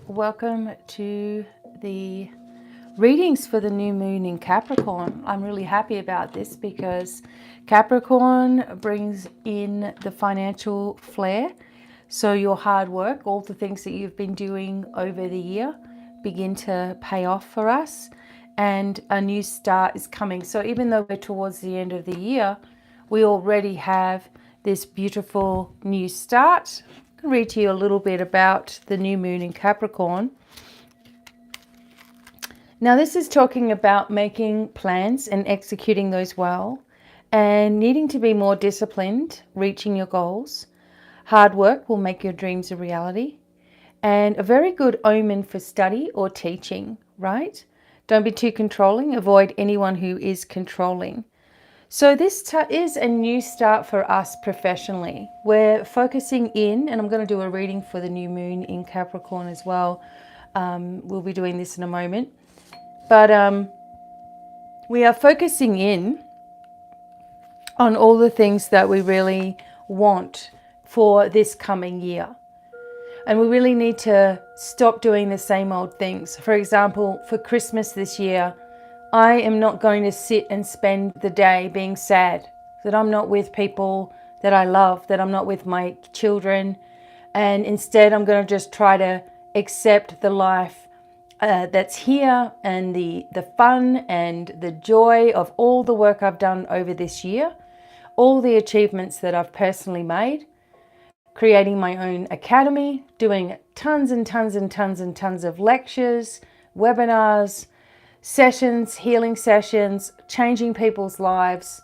welcome to the readings for the new moon in Capricorn. I'm really happy about this because Capricorn brings in the financial flair. So your hard work, all the things that you've been doing over the year begin to pay off for us, and a new start is coming. So even though we're towards the end of the year, we already have this beautiful new start. I can read to you a little bit about the new moon in Capricorn. Now this is talking about making plans and executing those well, and needing to be more disciplined, reaching your goals. Hard work will make your dreams a reality, and a very good omen for study or teaching, right? Don't be too controlling. Avoid anyone who is controlling. So this is a new start for us professionally. We're focusing in, and I'm going to do a reading for the new moon in Capricorn as well. We'll be doing this in a moment. But we are focusing in on all the things that we really want for this coming year. And we really need to stop doing the same old things. For example, for Christmas this year, I am not going to sit and spend the day being sad that I'm not with people that I love, that I'm not with my children. And instead, I'm going to just try to accept the life that's here, and the fun and the joy of all the work I've done over this year, all the achievements that I've personally made, creating my own academy, doing tons and tons and tons and tons of lectures, webinars, sessions, healing sessions, changing people's lives,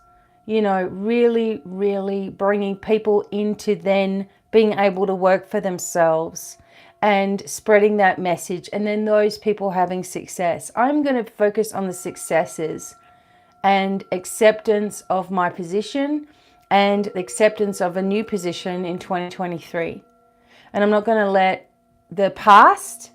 really, really bringing people into then being able to work for themselves and spreading that message, and then those people having success. I'm going to focus on the successes and acceptance of my position and acceptance of a new position in 2023. And I'm not going to let the past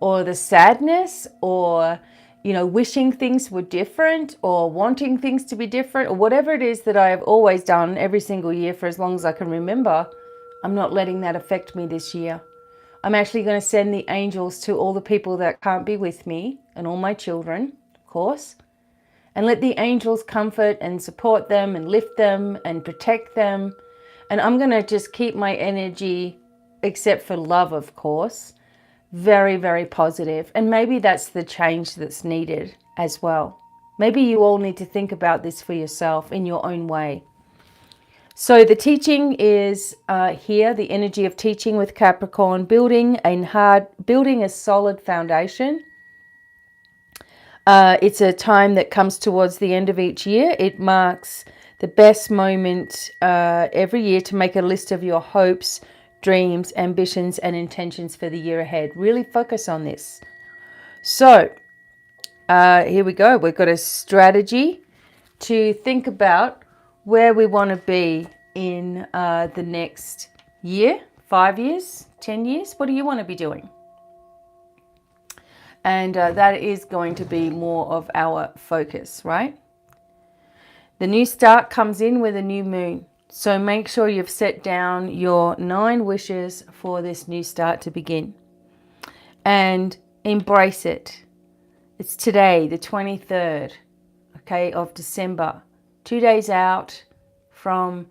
or the sadness or wishing things were different or wanting things to be different or whatever it is that I have always done every single year for as long as I can remember, I'm not letting that affect me this year. I'm actually going to send the angels to all the people that can't be with me and all my children, of course, and let the angels comfort and support them and lift them and protect them. And I'm going to just keep my energy, except for love, of course, very, very positive. And maybe that's the change that's needed as well. Maybe you all need to think about this for yourself in your own way. So the teaching is here, the energy of teaching with Capricorn, building a solid foundation. It's a time that comes towards the end of each year. It marks the best moment every year to make a list of your hopes, dreams, ambitions, and intentions for the year ahead. Really focus on this. So here we go. We've got a strategy to think about where we want to be in the next year, 5 years, 10 years. What do you want to be doing? And that is going to be more of our focus, right? The new start comes in with a new moon. So make sure you've set down your 9 wishes for this new start to begin. And embrace it. It's today, the 23rd, of December. 2 days out from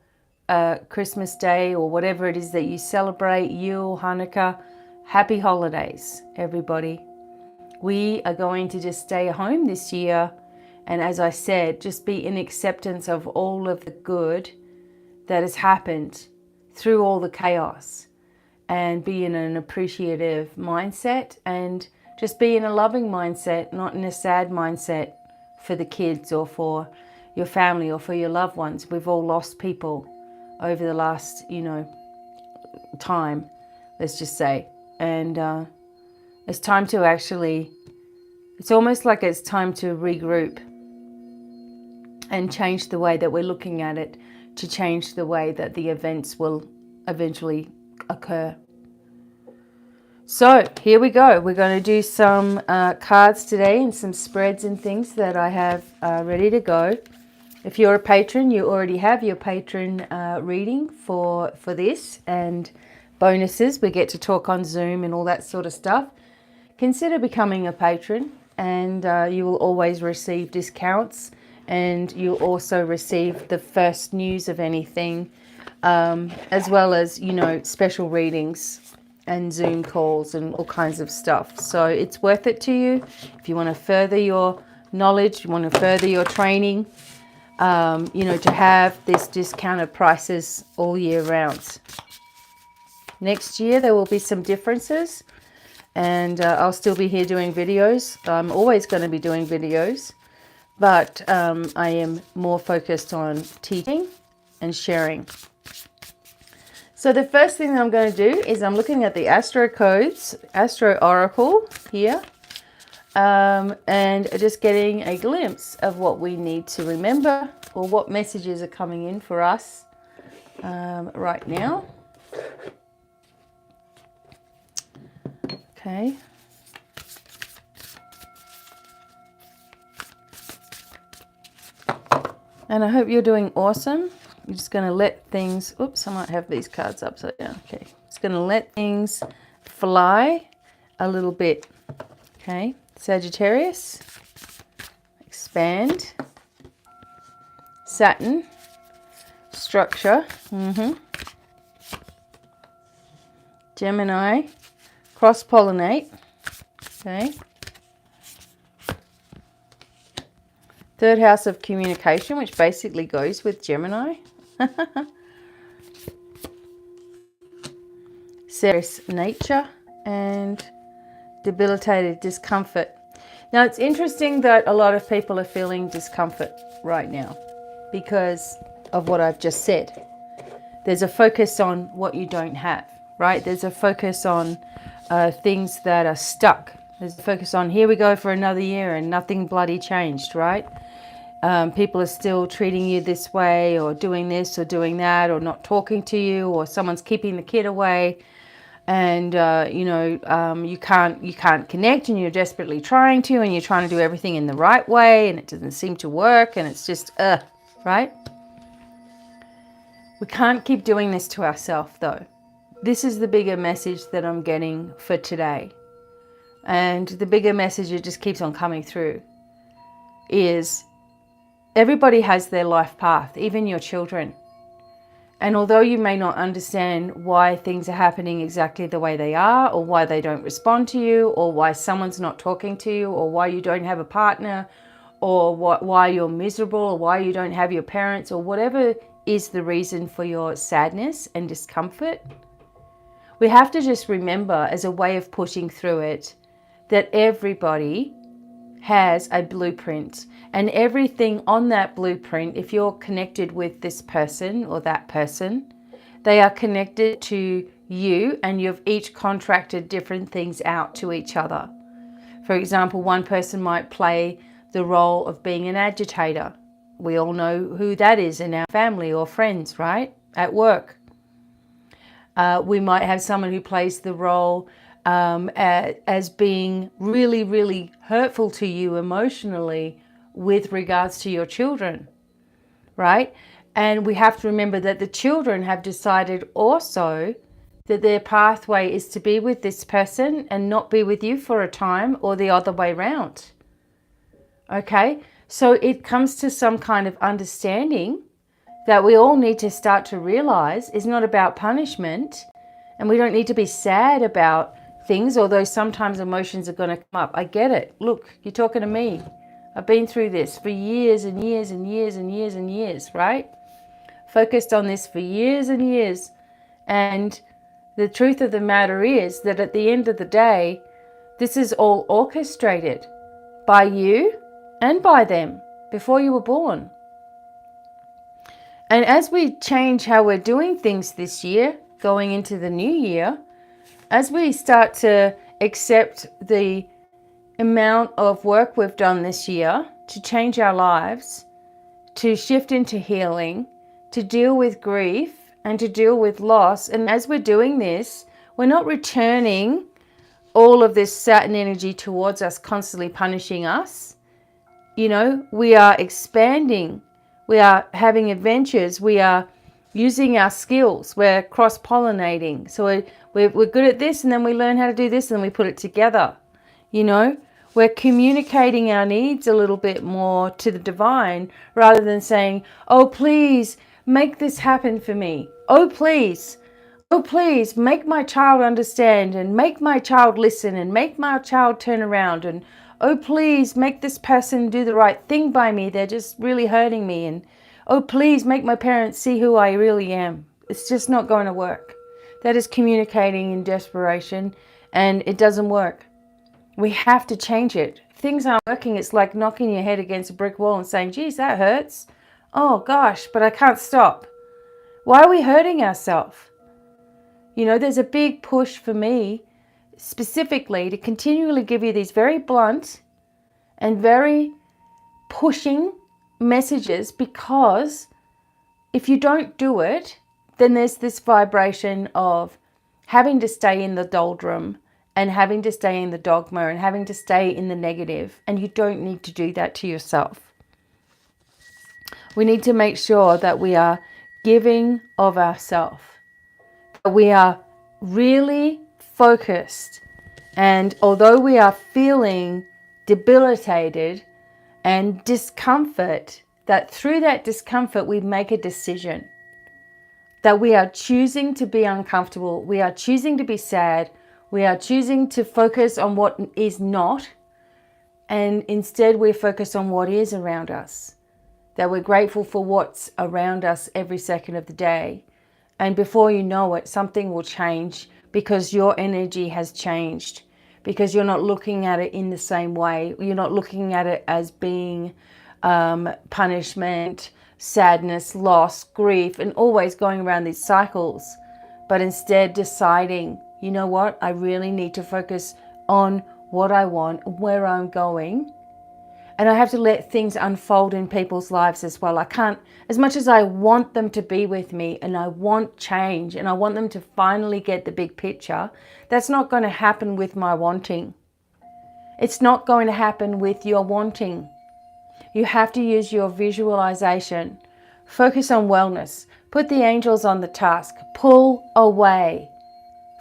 Christmas Day or whatever it is that you celebrate, Yule, Hanukkah. Happy holidays, everybody. We are going to just stay home this year. And as I said, just be in acceptance of all of the good that has happened through all the chaos, and be in an appreciative mindset, and just be in a loving mindset, not in a sad mindset for the kids or for your family or for your loved ones. We've all lost people over the last, time, let's just say. And it's time to it's almost like it's time to regroup and change the way that we're looking at it, to change the way that the events will eventually occur. So here we go. We're going to do some cards today and some spreads and things that I have ready to go. If you're a patron, you already have your patron reading for this, and bonuses. We get to talk on Zoom and all that sort of stuff. consider becoming a patron, and you will always receive discounts, and you'll also receive the first news of anything, as well as, you know, special readings and Zoom calls and all kinds of stuff. So it's worth it to you if you want to further your knowledge, you want to further your training, you know, to have this discounted prices all year round. Next year there will be some differences, and I'll still be here doing videos. I'm always going to be doing videos, but I am more focused on teaching and sharing. So the first thing that I'm going to do is I'm looking at the Astro Codes, Astro Oracle here, and just getting a glimpse of what we need to remember, or what messages are coming in for us right now. Okay. And I hope you're doing awesome. I'm just going to let things, oops, I might have these cards upside down. Okay, just going to let things fly a little bit. Okay, Sagittarius, expand, Saturn, structure, Gemini, cross-pollinate, okay. Third house of communication, which basically goes with Gemini. Serious nature and debilitated discomfort. Now it's interesting that a lot of people are feeling discomfort right now because of what I've just said. There's a focus on what you don't have, right? There's a focus on things that are stuck. There's a focus on, here we go for another year and nothing bloody changed, right? People are still treating you this way, or doing this or doing that, or not talking to you, or someone's keeping the kid away, and you know, you can't connect, and you're desperately trying to, and you're trying to do everything in the right way, and it doesn't seem to work, and it's just right? We can't keep doing this to ourselves, though. This is the bigger message that I'm getting for today, and the bigger message that just keeps on coming through is, everybody has their life path, even your children. And although you may not understand why things are happening exactly the way they are, or why they don't respond to you, or why someone's not talking to you, or why you don't have a partner, or why you're miserable, or why you don't have your parents, or whatever is the reason for your sadness and discomfort, we have to just remember, as a way of pushing through it, that everybody has a blueprint, and everything on that blueprint, if you're connected with this person or that person, they are connected to you, and you've each contracted different things out to each other. For example, one person might play the role of being an agitator. We all know who that is in our family or friends, right? At work. We might have someone who plays the role as being really, really hurtful to you emotionally with regards to your children, right? And we have to remember that the children have decided also that their pathway is to be with this person and not be with you for a time, or the other way around. Okay, so it comes to some kind of understanding that we all need to start to realize is not about punishment, and we don't need to be sad about things, although sometimes emotions are going to come up. I get it. Look, you're talking to me. I've been through this for years and years and years and years and years, right? Focused on this for years and years. And the truth of the matter is that at the end of the day, this is all orchestrated by you and by them before you were born. And as we change how we're doing things this year, going into the new year, as we start to accept the amount of work we've done this year to change our lives, to shift into healing, to deal with grief and to deal with loss, and as we're doing this, we're not returning all of this Saturn energy towards us, constantly punishing us. You know, we are expanding, we are having adventures, we are using our skills, we're cross-pollinating. So we're good at this, and then we learn how to do this, and we put it together. You know, we're communicating our needs a little bit more to the divine rather than saying, oh, please make this happen for me. Oh, please. Oh, please make my child understand and make my child listen and make my child turn around. And oh, please make this person do the right thing by me. They're just really hurting me. And oh, please make my parents see who I really am. It's just not going to work. That is communicating in desperation, and it doesn't work. We have to change it. If things aren't working, it's like knocking your head against a brick wall and saying, geez, that hurts. Oh gosh, but I can't stop. Why are we hurting ourselves? You know, there's a big push for me specifically to continually give you these very blunt and very pushing messages, because if you don't do it, then there's this vibration of having to stay in the doldrum and having to stay in the dogma and having to stay in the negative. And you don't need to do that to yourself. We need to make sure that we are giving of ourselves. We are really focused. And although we are feeling debilitated and discomfort, that through that discomfort we make a decision. That we are choosing to be uncomfortable. We are choosing to be sad. We are choosing to focus on what is not. And instead we focus on what is around us. That we're grateful for what's around us every second of the day. And before you know it, something will change because your energy has changed. Because you're not looking at it in the same way. You're not looking at it as being punishment, sadness, loss, grief, and always going around these cycles. But instead deciding, you know what, I really need to focus on what I want, where I'm going. And I have to let things unfold in people's lives as well. I can't, as much as I want them to be with me and I want change and I want them to finally get the big picture, that's not going to happen with my wanting. It's not going to happen with your wanting. You have to use your visualization. Focus on wellness. Put the angels on the task. Pull away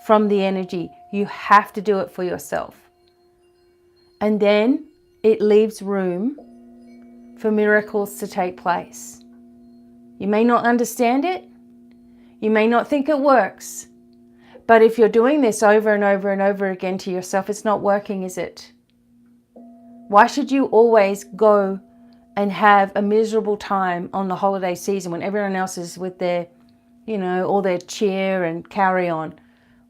from the energy. You have to do it for yourself. And then it leaves room for miracles to take place. You may not understand it. You may not think it works. But if you're doing this over and over and over again to yourself, it's not working, is it? Why should you always go and have a miserable time on the holiday season when everyone else is with their, you know, all their cheer and carry on?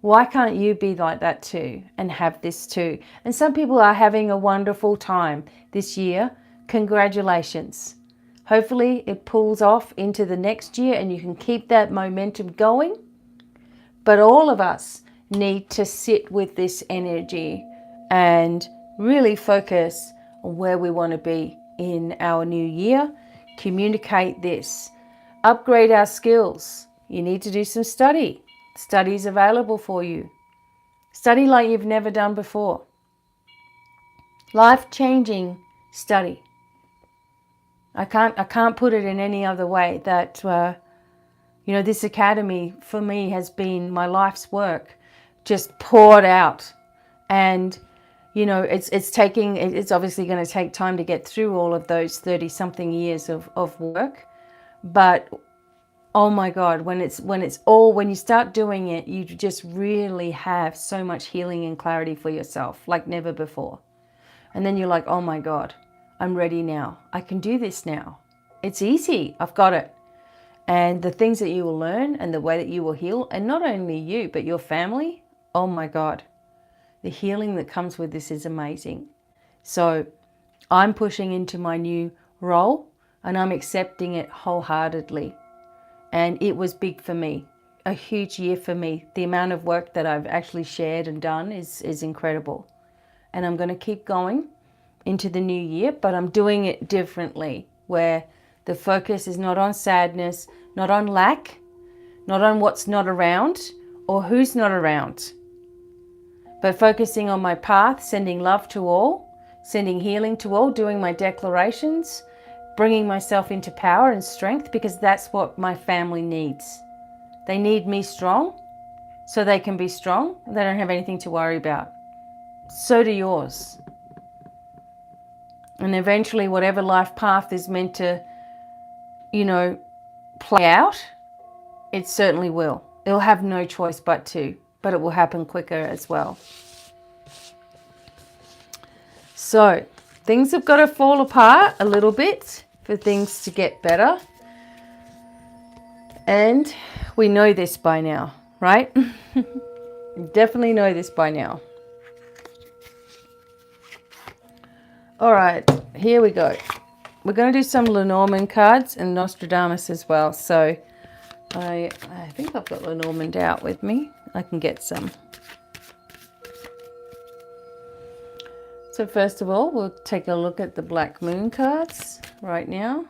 Why can't you be like that too and have this too? And some people are having a wonderful time this year. Congratulations. Hopefully it pulls off into the next year and you can keep that momentum going. But all of us need to sit with this energy and really focus on where we want to be in our new year. Communicate this. Upgrade our skills. You need to do some study. Study's available for you. Study like you've never done before. Life-changing study. I can't put it in any other way. That you know, this academy for me has been my life's work, just poured out. And you know, it's obviously going to take time to get through all of those 30-something years of work, but oh my God, when you start doing it, you just really have so much healing and clarity for yourself like never before. And then you're like, oh my God, I'm ready now. I can do this now. It's easy. I've got it. And the things that you will learn and the way that you will heal, and not only you, but your family, oh my God, the healing that comes with this is amazing. So I'm pushing into my new role and I'm accepting it wholeheartedly. And it was big for me, a huge year for me. The amount of work that I've actually shared and done is incredible. And I'm going to keep going into the new year, but I'm doing it differently, where the focus is not on sadness, not on lack, not on what's not around or who's not around, but focusing on my path, sending love to all, sending healing to all, doing my declarations, bringing myself into power and strength, because that's what my family needs. They need me strong so they can be strong. They don't have anything to worry about. so do yours. And eventually whatever life path is meant to, play out, it certainly will. It'll have no choice but it will happen quicker as well. So things have got to fall apart a little bit for things to get better. And we know this by now, right? Definitely know this by now. All right, here we go. We're going to do some Lenormand cards and Nostradamus as well. So I think I've got Lenormand out with me. I can get some. So first of all, we'll take a look at the Black Moon cards right now.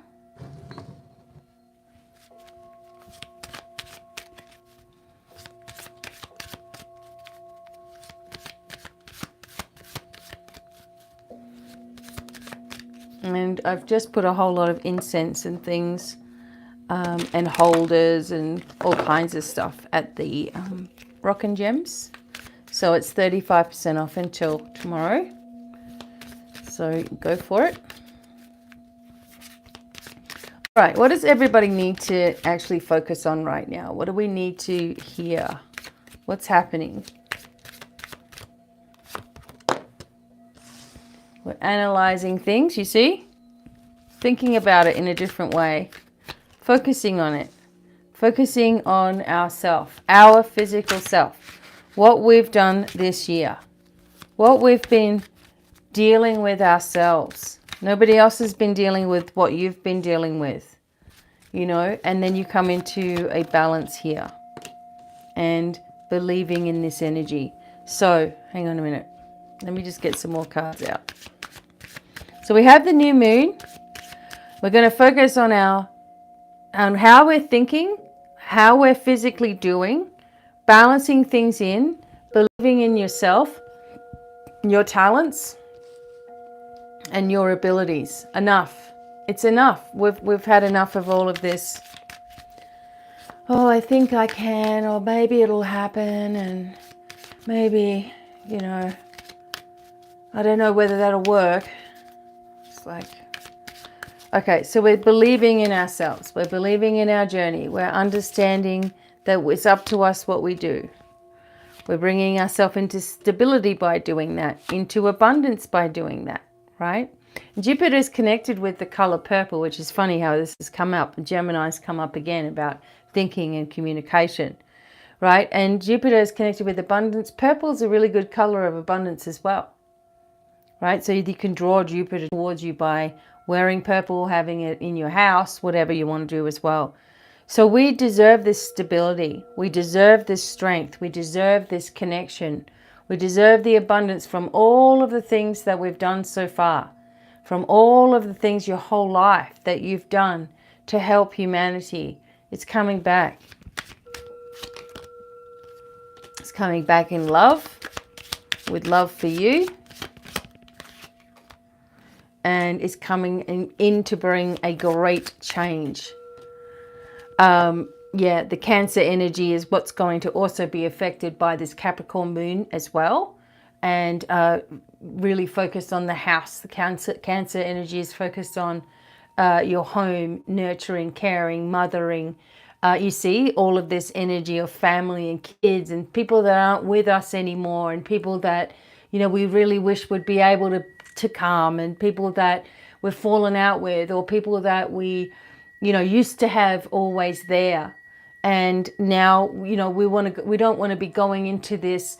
And I've just put a whole lot of incense and things and holders and all kinds of stuff at the Rock and Gems. So it's 35% off until tomorrow. So go for it. All right, what does everybody need to actually focus on right now? What do we need to hear? What's happening? We're analyzing things, you see? Thinking about it in a different way. Focusing on it. Focusing on ourself, our physical self. What we've done this year. What we've been dealing with ourselves. Nobody else has been dealing with what you've been dealing with. And then you come into a balance here. And believing in this energy. So, hang on a minute. Let me just get some more cards out. So we have the new moon. We're going to focus on how we're thinking, how we're physically doing, balancing things in, believing in yourself, your talents, and your abilities. Enough. It's enough. We've had enough of all of this. Oh, I think I can, or maybe it'll happen, and maybe, I don't know whether that'll work. Okay, so we're believing in ourselves. We're believing in our journey. We're understanding that it's up to us what we do. We're bringing ourselves into stability by doing that, into abundance by doing that, right? Jupiter is connected with the color purple, which is funny how this has come up. Gemini's come up again about thinking and communication, right? And Jupiter is connected with abundance. Purple is a really good color of abundance as well. Right, so you can draw Jupiter towards you by wearing purple, having it in your house, whatever you want to do as well. So we deserve this stability. We deserve this strength. We deserve this connection. We deserve the abundance from all of the things that we've done so far, from all of the things your whole life that you've done to help humanity. It's coming back. It's coming back in love, with love for you. And is coming in to bring a great change. The Cancer energy is what's going to also be affected by this Capricorn moon as well. And really focused on the house. The Cancer energy is focused on your home, nurturing, caring, mothering. You see all of this energy of family and kids and people that aren't with us anymore, and people that, we really wish would be able to come, and people that we've fallen out with, or people that we used to have always there, and now we don't want to be going into this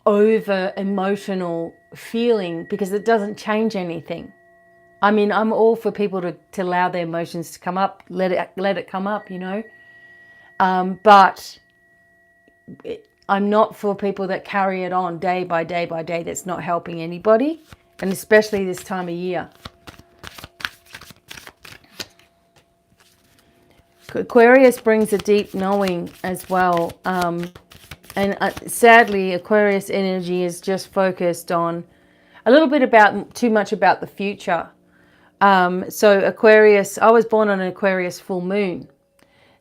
over emotional feeling, because it doesn't change anything. I mean, I'm all for people to allow their emotions to come up, let it come up, but I'm not for people that carry it on day by day by day. That's not helping anybody. And especially this time of year. Aquarius brings a deep knowing as well. Sadly, Aquarius energy is just focused on a little bit too much about the future. So Aquarius, I was born on an Aquarius full moon.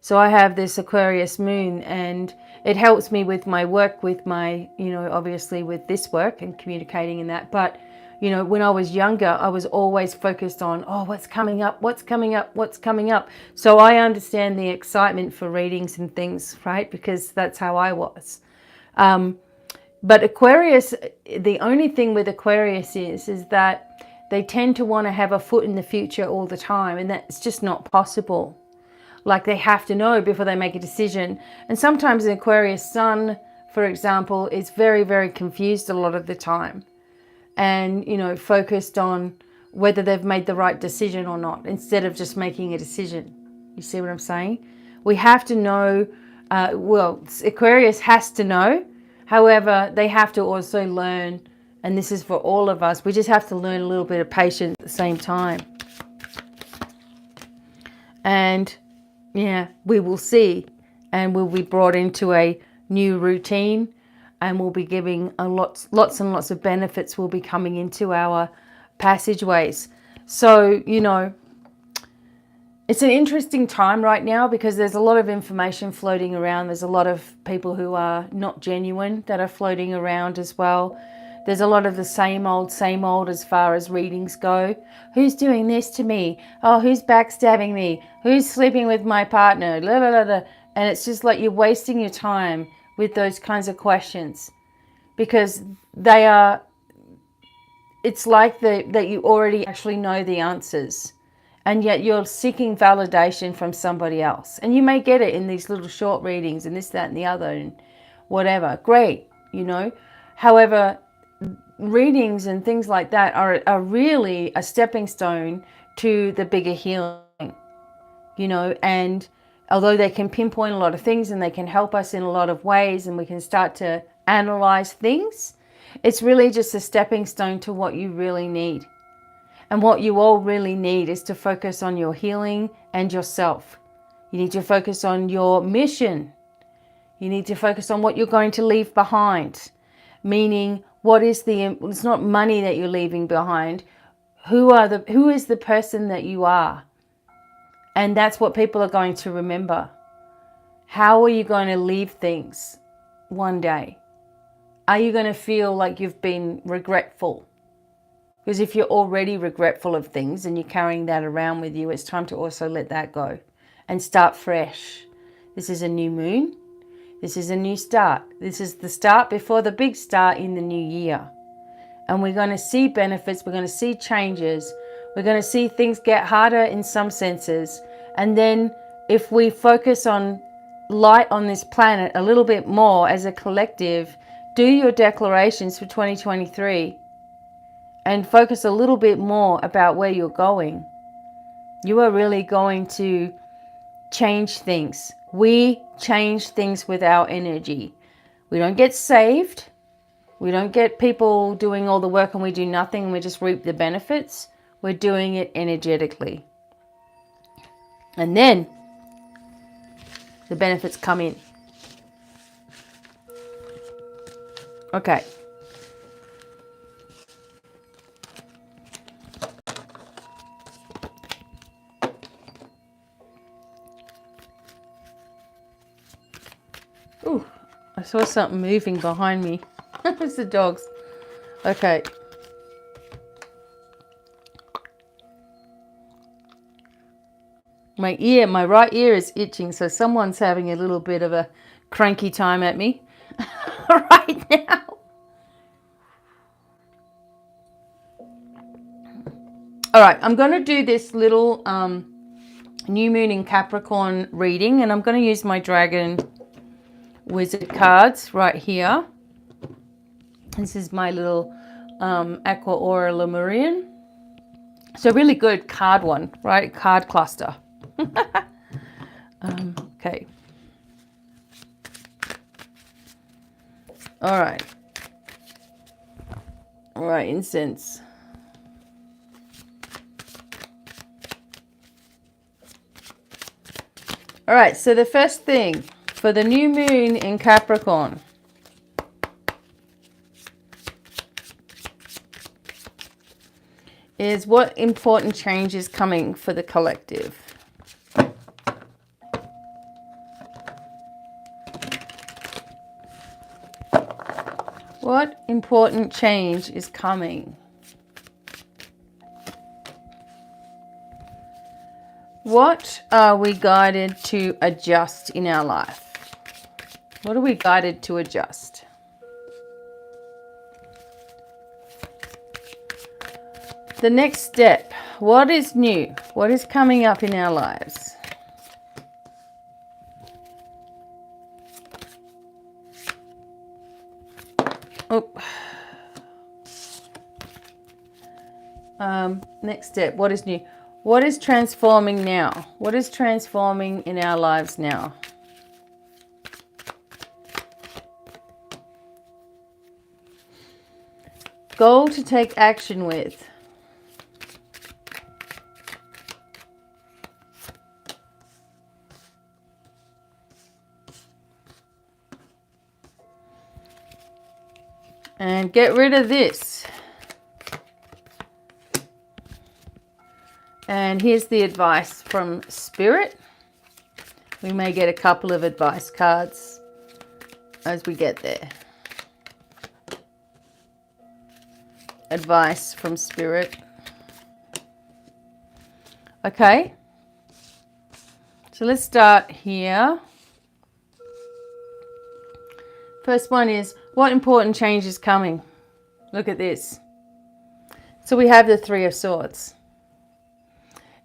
So I have this Aquarius moon, and it helps me with my work, with my, obviously with this work and communicating in that. But, when I was younger, I was always focused on, oh, what's coming up, what's coming up, what's coming up. So I understand the excitement for readings and things, right? Because that's how I was. But Aquarius, the only thing with Aquarius is that they tend to want to have a foot in the future all the time, and that's just not possible. Like, they have to know before they make a decision. And sometimes an Aquarius sun, for example, is very, very confused a lot of the time, and, focused on whether they've made the right decision or not, instead of just making a decision. You see what I'm saying? We have to know, Aquarius has to know. However, they have to also learn, and this is for all of us, we just have to learn a little bit of patience at the same time. And yeah, we will see, and we'll be brought into a new routine, and we'll be giving lots and lots of benefits will be coming into our passageways. So, it's an interesting time right now, because there's a lot of information floating around. There's a lot of people who are not genuine that are floating around as well. There's a lot of the same old as far as readings go. Who's doing this to me? Oh, who's backstabbing me? Who's sleeping with my partner? Blah, blah, blah, blah. And it's just like you're wasting your time with those kinds of questions, because it's like that you already actually know the answers, and yet you're seeking validation from somebody else. And you may get it in these little short readings and this, that, and the other, and whatever. Great, However, readings and things like that are really a stepping stone to the bigger healing, and although they can pinpoint a lot of things and they can help us in a lot of ways, and we can start to analyze things, it's really just a stepping stone to what you really need. And what you all really need is to focus on your healing and yourself. You need to focus on your mission. You need to focus on what you're going to leave behind, meaning it's not money that you're leaving behind. Who is the person that you are? And that's what people are going to remember. How are you going to leave things one day? Are you going to feel like you've been regretful? Because if you're already regretful of things and you're carrying that around with you, it's time to also let that go and start fresh. This is a new moon. This is a new start. This is the start before the big start in the new year. And we're going to see benefits. We're going to see changes. We're going to see things get harder in some senses. And then if we focus on light on this planet a little bit more as a collective, do your declarations for 2023 and focus a little bit more about where you're going, you are really going to change things. We change things with our energy. We don't get saved. We don't get people doing all the work and we do nothing and we just reap the benefits. We're doing it energetically. And then the benefits come in. Okay. Ooh, I saw something moving behind me. It's the dogs. Okay. My right ear is itching, so someone's having a little bit of a cranky time at me right now. All right, I'm going to do this little new moon in Capricorn reading, and I'm going to use my dragon wizard cards right here. This is my little Aqua Aura Lemurian. So really good card one, right? Card cluster. Okay. All right. All right, incense. All right, so the first thing for the new moon in Capricorn is what important change is coming for the collective. important change is coming? What are we guided to adjust in our life? What are we guided to adjust? The next step. What is new? What is coming up in our lives? Oh. Next step. What is new? What is transforming now? What is transforming in our lives now? Goal to take action with. And get rid of this. And here's the advice from Spirit. We may get a couple of advice cards as we get there. Advice from Spirit. Okay. So let's start here. First one is, what important change is coming? Look at this. So we have the Three of Swords.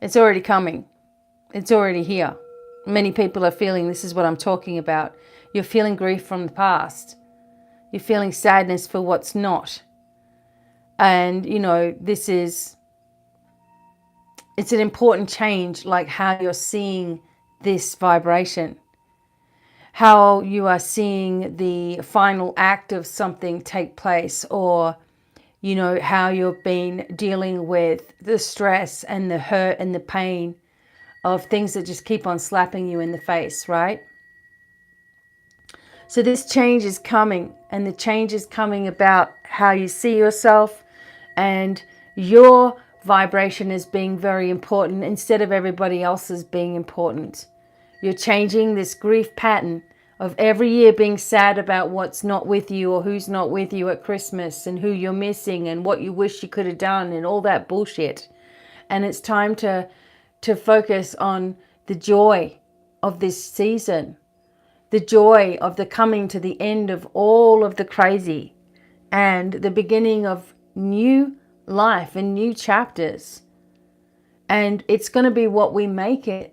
It's already coming. It's already here. Many people are feeling this is what I'm talking about. You're feeling grief from the past. You're feeling sadness for what's not. And, you know, it's an important change, like how you're seeing this vibration. How you are seeing the final act of something take place, or, you know, how you've been dealing with the stress and the hurt and the pain of things that just keep on slapping you in the face, right? So this change is coming, and the change is coming about how you see yourself, and your vibration is being very important instead of everybody else's being important. You're changing this grief pattern of every year being sad about what's not with you or who's not with you at Christmas and who you're missing and what you wish you could have done and all that bullshit. And it's time to focus on the joy of this season, the joy of the coming to the end of all of the crazy and the beginning of new life and new chapters. And it's going to be what we make it,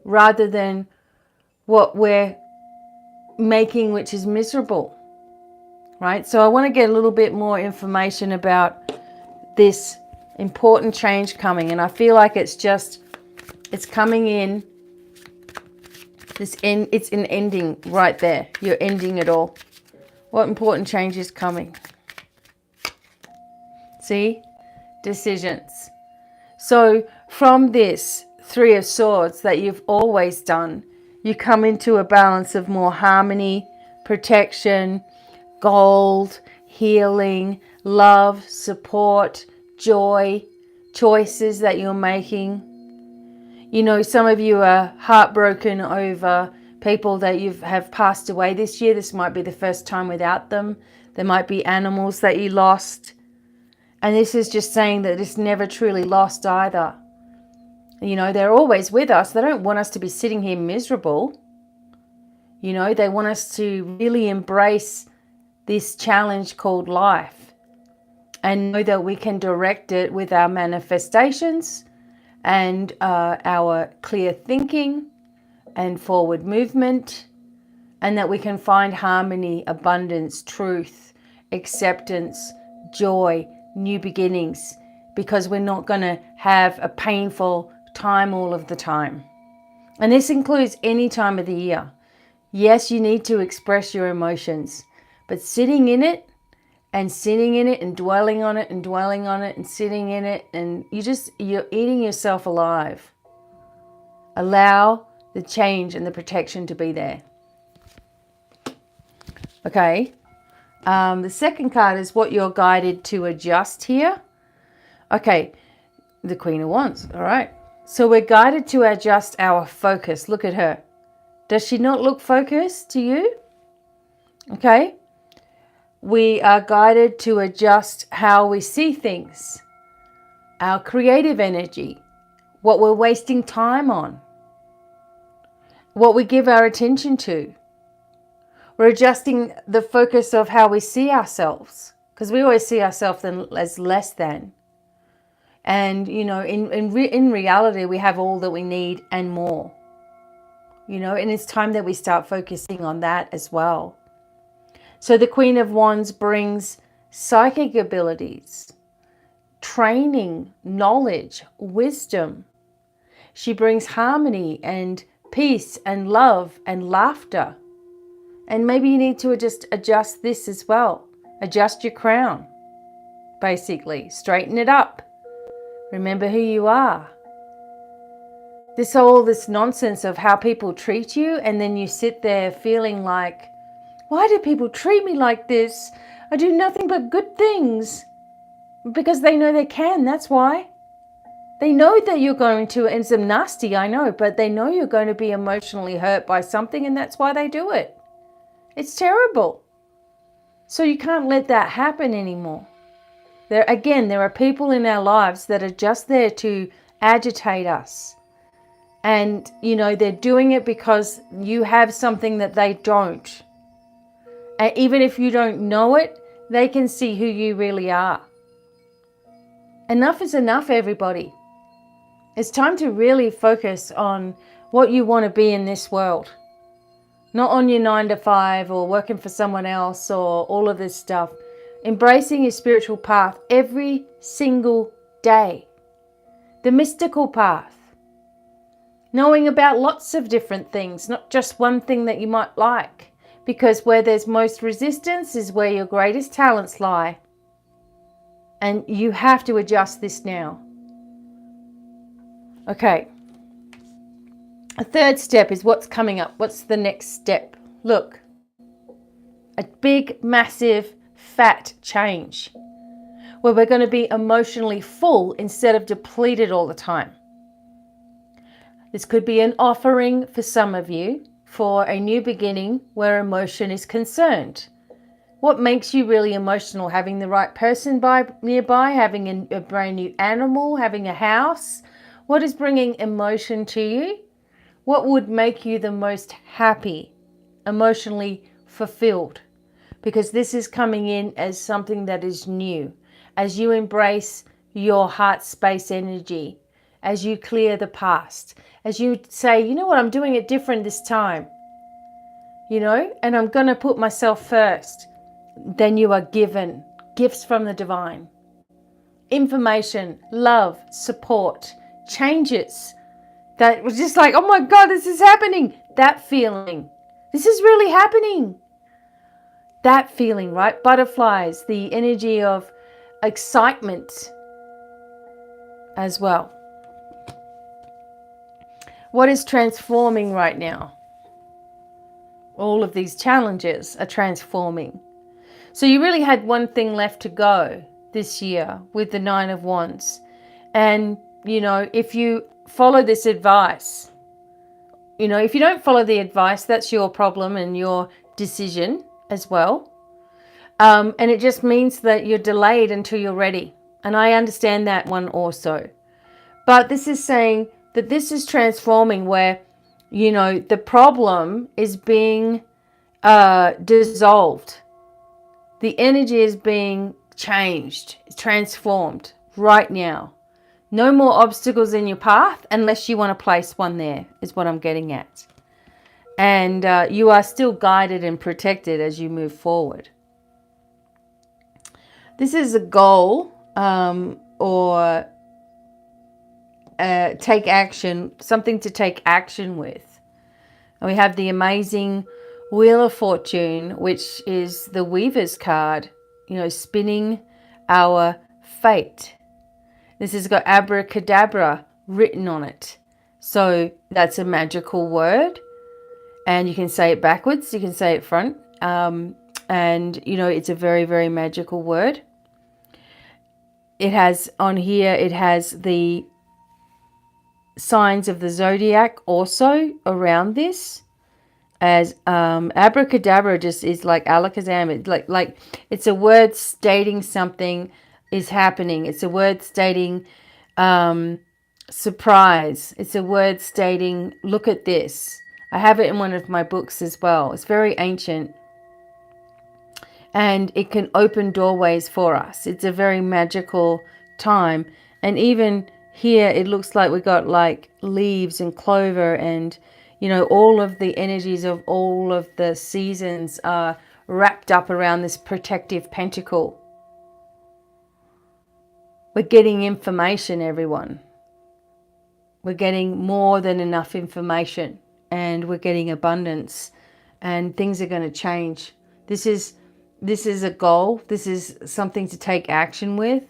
rather than what we're making, which is miserable, right? So I want to get a little bit more information about this important change coming, and I feel like it's coming in. It's an ending right there. You're ending it all. What important change is coming? See? Decisions. So from this Three of Swords that you've always done, you come into a balance of more harmony, protection, gold, healing, love, support, joy, choices that you're making. You know, some of you are heartbroken over people that have passed away this year. This might be the first time without them. There might be animals that you lost. And this is just saying that it's never truly lost either. You know, they're always with us. They don't want us to be sitting here miserable. You know, they want us to really embrace this challenge called life and know that we can direct it with our manifestations and our clear thinking and forward movement, and that we can find harmony, abundance, truth, acceptance, joy, new beginnings, because we're not going to have a painful time all of the time. And this includes any time of the year. Yes, you need to express your emotions, but sitting in it and sitting in it and dwelling on it and dwelling on it and sitting in it, and you're eating yourself alive. Allow the change and the protection to be there. Okay. The second card is what you're guided to adjust here. Okay. The Queen of Wands. All right. So we're guided to adjust our focus. Look at her. Does she not look focused to you? Okay. we are guided to adjust how we see things, our creative energy, what we're wasting time on, what we give our attention to. We're adjusting the focus of how we see ourselves, because we always see ourselves as less than. And, you know, in reality, we have all that we need and more. You know, and it's time that we start focusing on that as well. So the Queen of Wands brings psychic abilities, training, knowledge, wisdom. She brings harmony and peace and love and laughter. And maybe you need to just adjust this as well. Adjust your crown, basically. Straighten it up. Remember who you are. This nonsense of how people treat you, and then you sit there feeling like, why do people treat me like this? I do nothing but good things. Because they know they can, that's why. They know that you're going to, and it's nasty, I know, but they know you're going to be emotionally hurt by something, and that's why they do it. It's terrible. So you can't let that happen anymore. There are people in our lives that are just there to agitate us. And, you know, they're doing it because you have something that they don't. And even if you don't know it, they can see who you really are. Enough is enough, everybody. It's time to really focus on what you want to be in this world. Not on your 9 to 5 or working for someone else or all of this stuff. Embracing your spiritual path every single day. The mystical path. Knowing about lots of different things, not just one thing that you might like. Because where there's most resistance is where your greatest talents lie. And you have to adjust this now. Okay. A third step is what's coming up. What's the next step? Look. A big, massive, fat change. Where we're going to be emotionally full instead of depleted all the time. This could be an offering for some of you for a new beginning where emotion is concerned. What makes you really emotional? Having the right person nearby, having a brand new animal, having a house. What is bringing emotion to you? What would make you the most happy, emotionally fulfilled? Because this is coming in as something that is new. As you embrace your heart space energy, as you clear the past, as you say, you know what, I'm doing it different this time. You know, and I'm going to put myself first. Then you are given gifts from the divine. Information, love, support, changes. That was just like, oh my God, this is happening. That feeling. This is really happening. That feeling, right? Butterflies, the energy of excitement as well. What is transforming right now? All of these challenges are transforming. So you really had one thing left to go this year with the 9 of Wands. And, you know, if you follow this advice, you know, if you don't follow the advice, that's your problem and your decision as well. And it just means that you're delayed until you're ready. And I understand that one also. But this is saying that this is transforming where, you know, the problem is being dissolved. The energy is being changed, transformed right now. No more obstacles in your path unless you want to place one there, is what I'm getting at. And you are still guided and protected as you move forward. This is a goal or take action, something to take action with. And we have the amazing Wheel of Fortune, which is the Weaver's card, you know, spinning our fate. This has got abracadabra written on it. So that's a magical word. And you can say it backwards, you can say it front. And, you know, it's a very, very magical word. It has on here, it has the signs of the zodiac also around this. as abracadabra just is like alakazam. It's like it's a word stating something is happening. It's a word stating surprise. It's a word stating, look at this. I have it in one of my books as well. It's very ancient. And it can open doorways for us. It's a very magical time. And even here, it looks like we got like leaves and clover and, you know, all of the energies of all of the seasons are wrapped up around this protective pentacle. We're getting information, everyone. We're getting more than enough information, and we're getting abundance, and things are going to change. This is a goal. This is something to take action with,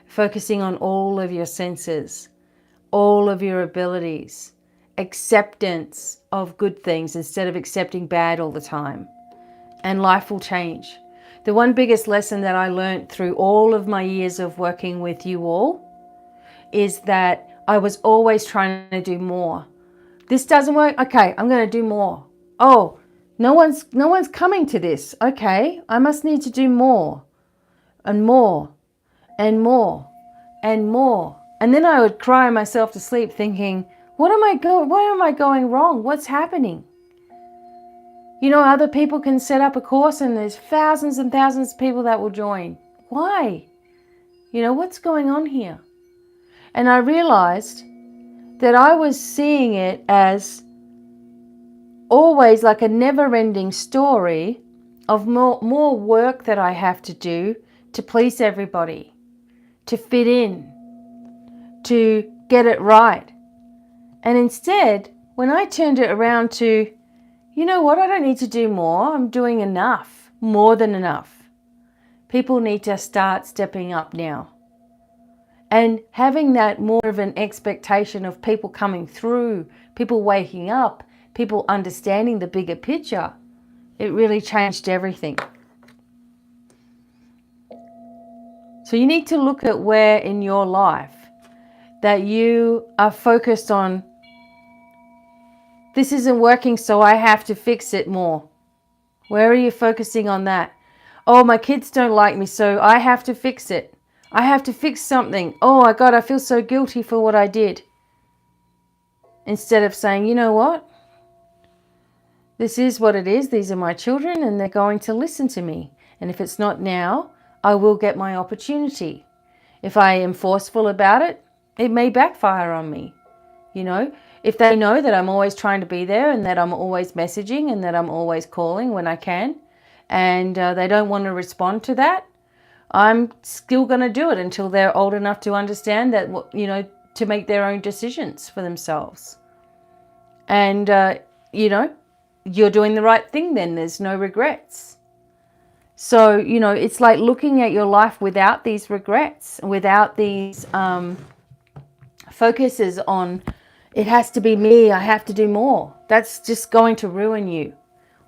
focusing on all of your senses, all of your abilities, acceptance of good things instead of accepting bad all the time. And life will change. The one biggest lesson that I learned through all of my years of working with you all is that I was always trying to do more. This doesn't work. Okay, I'm going to do more. Oh, no one's coming to this. Okay, I must need to do more and more and more and more. And then I would cry myself to sleep thinking, why am I going wrong? What's happening? You know, other people can set up a course and there's thousands and thousands of people that will join. Why? You know, what's going on here? And I realized that I was seeing it as always like a never-ending story of more work that I have to do to please everybody, to fit in, to get it right. And instead, when I turned it around to, you know what, I don't need to do more. I'm doing enough, more than enough. People need to start stepping up now. And having that more of an expectation of people coming through, people waking up, people understanding the bigger picture, it really changed everything. So you need to look at where in your life that you are focused on, this isn't working, so I have to fix it more. Where are you focusing on that? Oh, my kids don't like me, so I have to fix it. I have to fix something. Oh my God, I feel so guilty for what I did. Instead of saying, you know what? This is what it is. These are my children and they're going to listen to me. And if it's not now, I will get my opportunity. If I am forceful about it, it may backfire on me. You know, if they know that I'm always trying to be there and that I'm always messaging and that I'm always calling when I can, and they don't want to respond to that, I'm still going to do it until they're old enough to understand that, you know, to make their own decisions for themselves. And, you know, you're doing the right thing then. There's no regrets. So, you know, it's like looking at your life without these regrets, without these focuses on, it has to be me, I have to do more. That's just going to ruin you.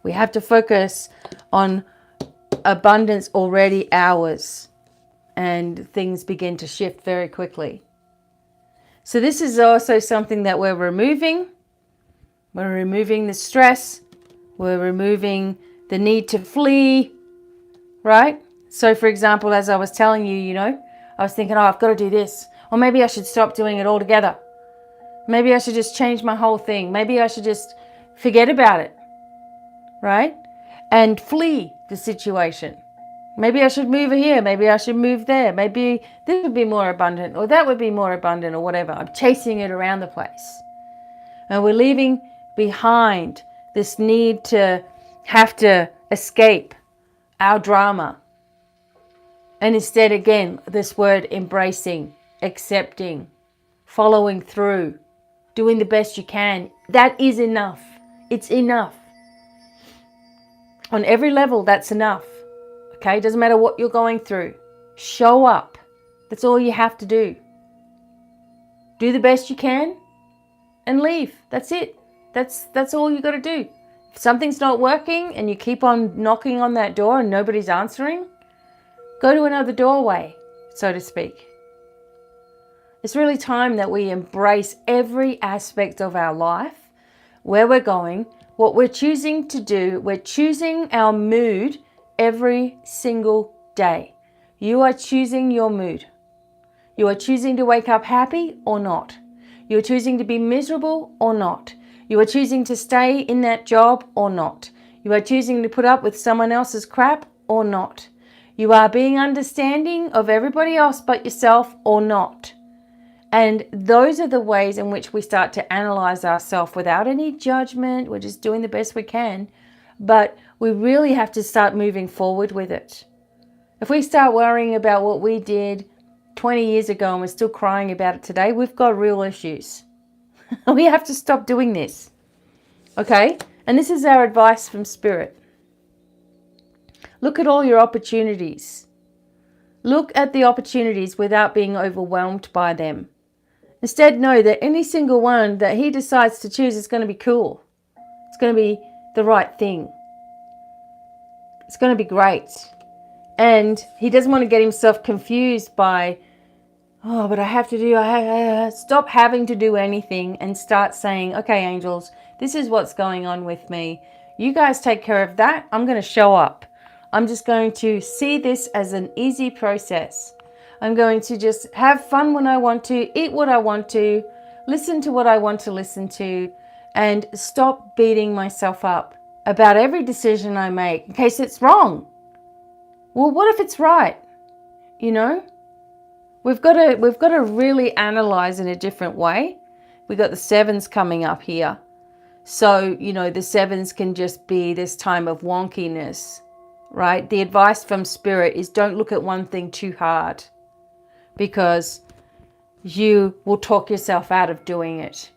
We have to focus on abundance already ours, and things begin to shift very quickly. So this is also something that we're removing. We're removing the stress. We're removing the need to flee, right? So for example, as I was telling you, you know, I was thinking, oh, I've got to do this. Or maybe I should stop doing it altogether. Maybe I should just change my whole thing. Maybe I should just forget about it, right? And flee the situation. Maybe I should move here. Maybe I should move there. Maybe this would be more abundant, or that would be more abundant, or whatever. I'm chasing it around the place. And we're leaving behind this need to have to escape our drama. And instead, again, this word embracing, accepting, following through, doing the best you can. That is enough. It's enough. On every level, that's enough. Okay, doesn't matter what you're going through. Show up. That's all you have to do. Do the best you can and leave. That's it. That's all you got to do. If something's not working and you keep on knocking on that door and nobody's answering, go to another doorway, so to speak. It's really time that we embrace every aspect of our life, where we're going, what we're choosing to do, we're choosing our mood every single day. You are choosing your mood. You are choosing to wake up happy or not. You are choosing to be miserable or not. You are choosing to stay in that job or not. You are choosing to put up with someone else's crap or not. You are being understanding of everybody else but yourself or not. And those are the ways in which we start to analyze ourselves without any judgment. We're just doing the best we can. But we really have to start moving forward with it. If we start worrying about what we did 20 years ago and we're still crying about it today, we've got real issues. We have to stop doing this. Okay? And this is our advice from Spirit. Look at all your opportunities. Look at the opportunities without being overwhelmed by them. Instead, know that any single one that he decides to choose is going to be cool. It's going to be the right thing. It's going to be great. And he doesn't want to get himself confused by, oh, but I have to do, stop having to do anything and start saying, okay, angels, this is what's going on with me. You guys take care of that. I'm going to show up. I'm just going to see this as an easy process. I'm going to just have fun when I want to, eat what I want to, listen to what I want to listen to, and stop beating myself up about every decision I make in case it's wrong. Well, what if it's right? You know, we've got to really analyze in a different way. We got the sevens coming up here. So, you know, the sevens can just be this time of wonkiness, right? The advice from Spirit is don't look at one thing too hard, because you will talk yourself out of doing it.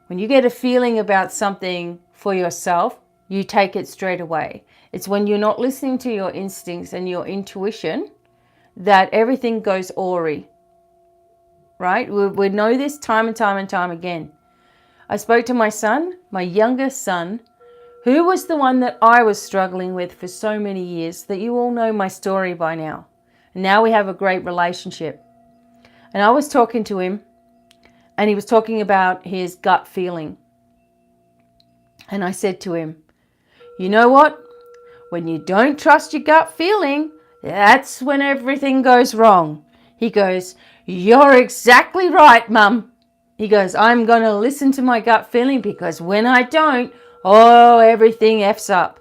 When you get a feeling about something for yourself, you take it straight away. It's when you're not listening to your instincts and your intuition that everything goes awry, right? We know this time and time and time again. I spoke to my son, my youngest son, who was the one that I was struggling with for so many years, that you all know my story by now. And now we have a great relationship. And I was talking to him, and he was talking about his gut feeling. And I said to him, you know what? When you don't trust your gut feeling, that's when everything goes wrong. He goes, you're exactly right, Mum. He goes, I'm going to listen to my gut feeling, because when I don't, oh, everything F's up.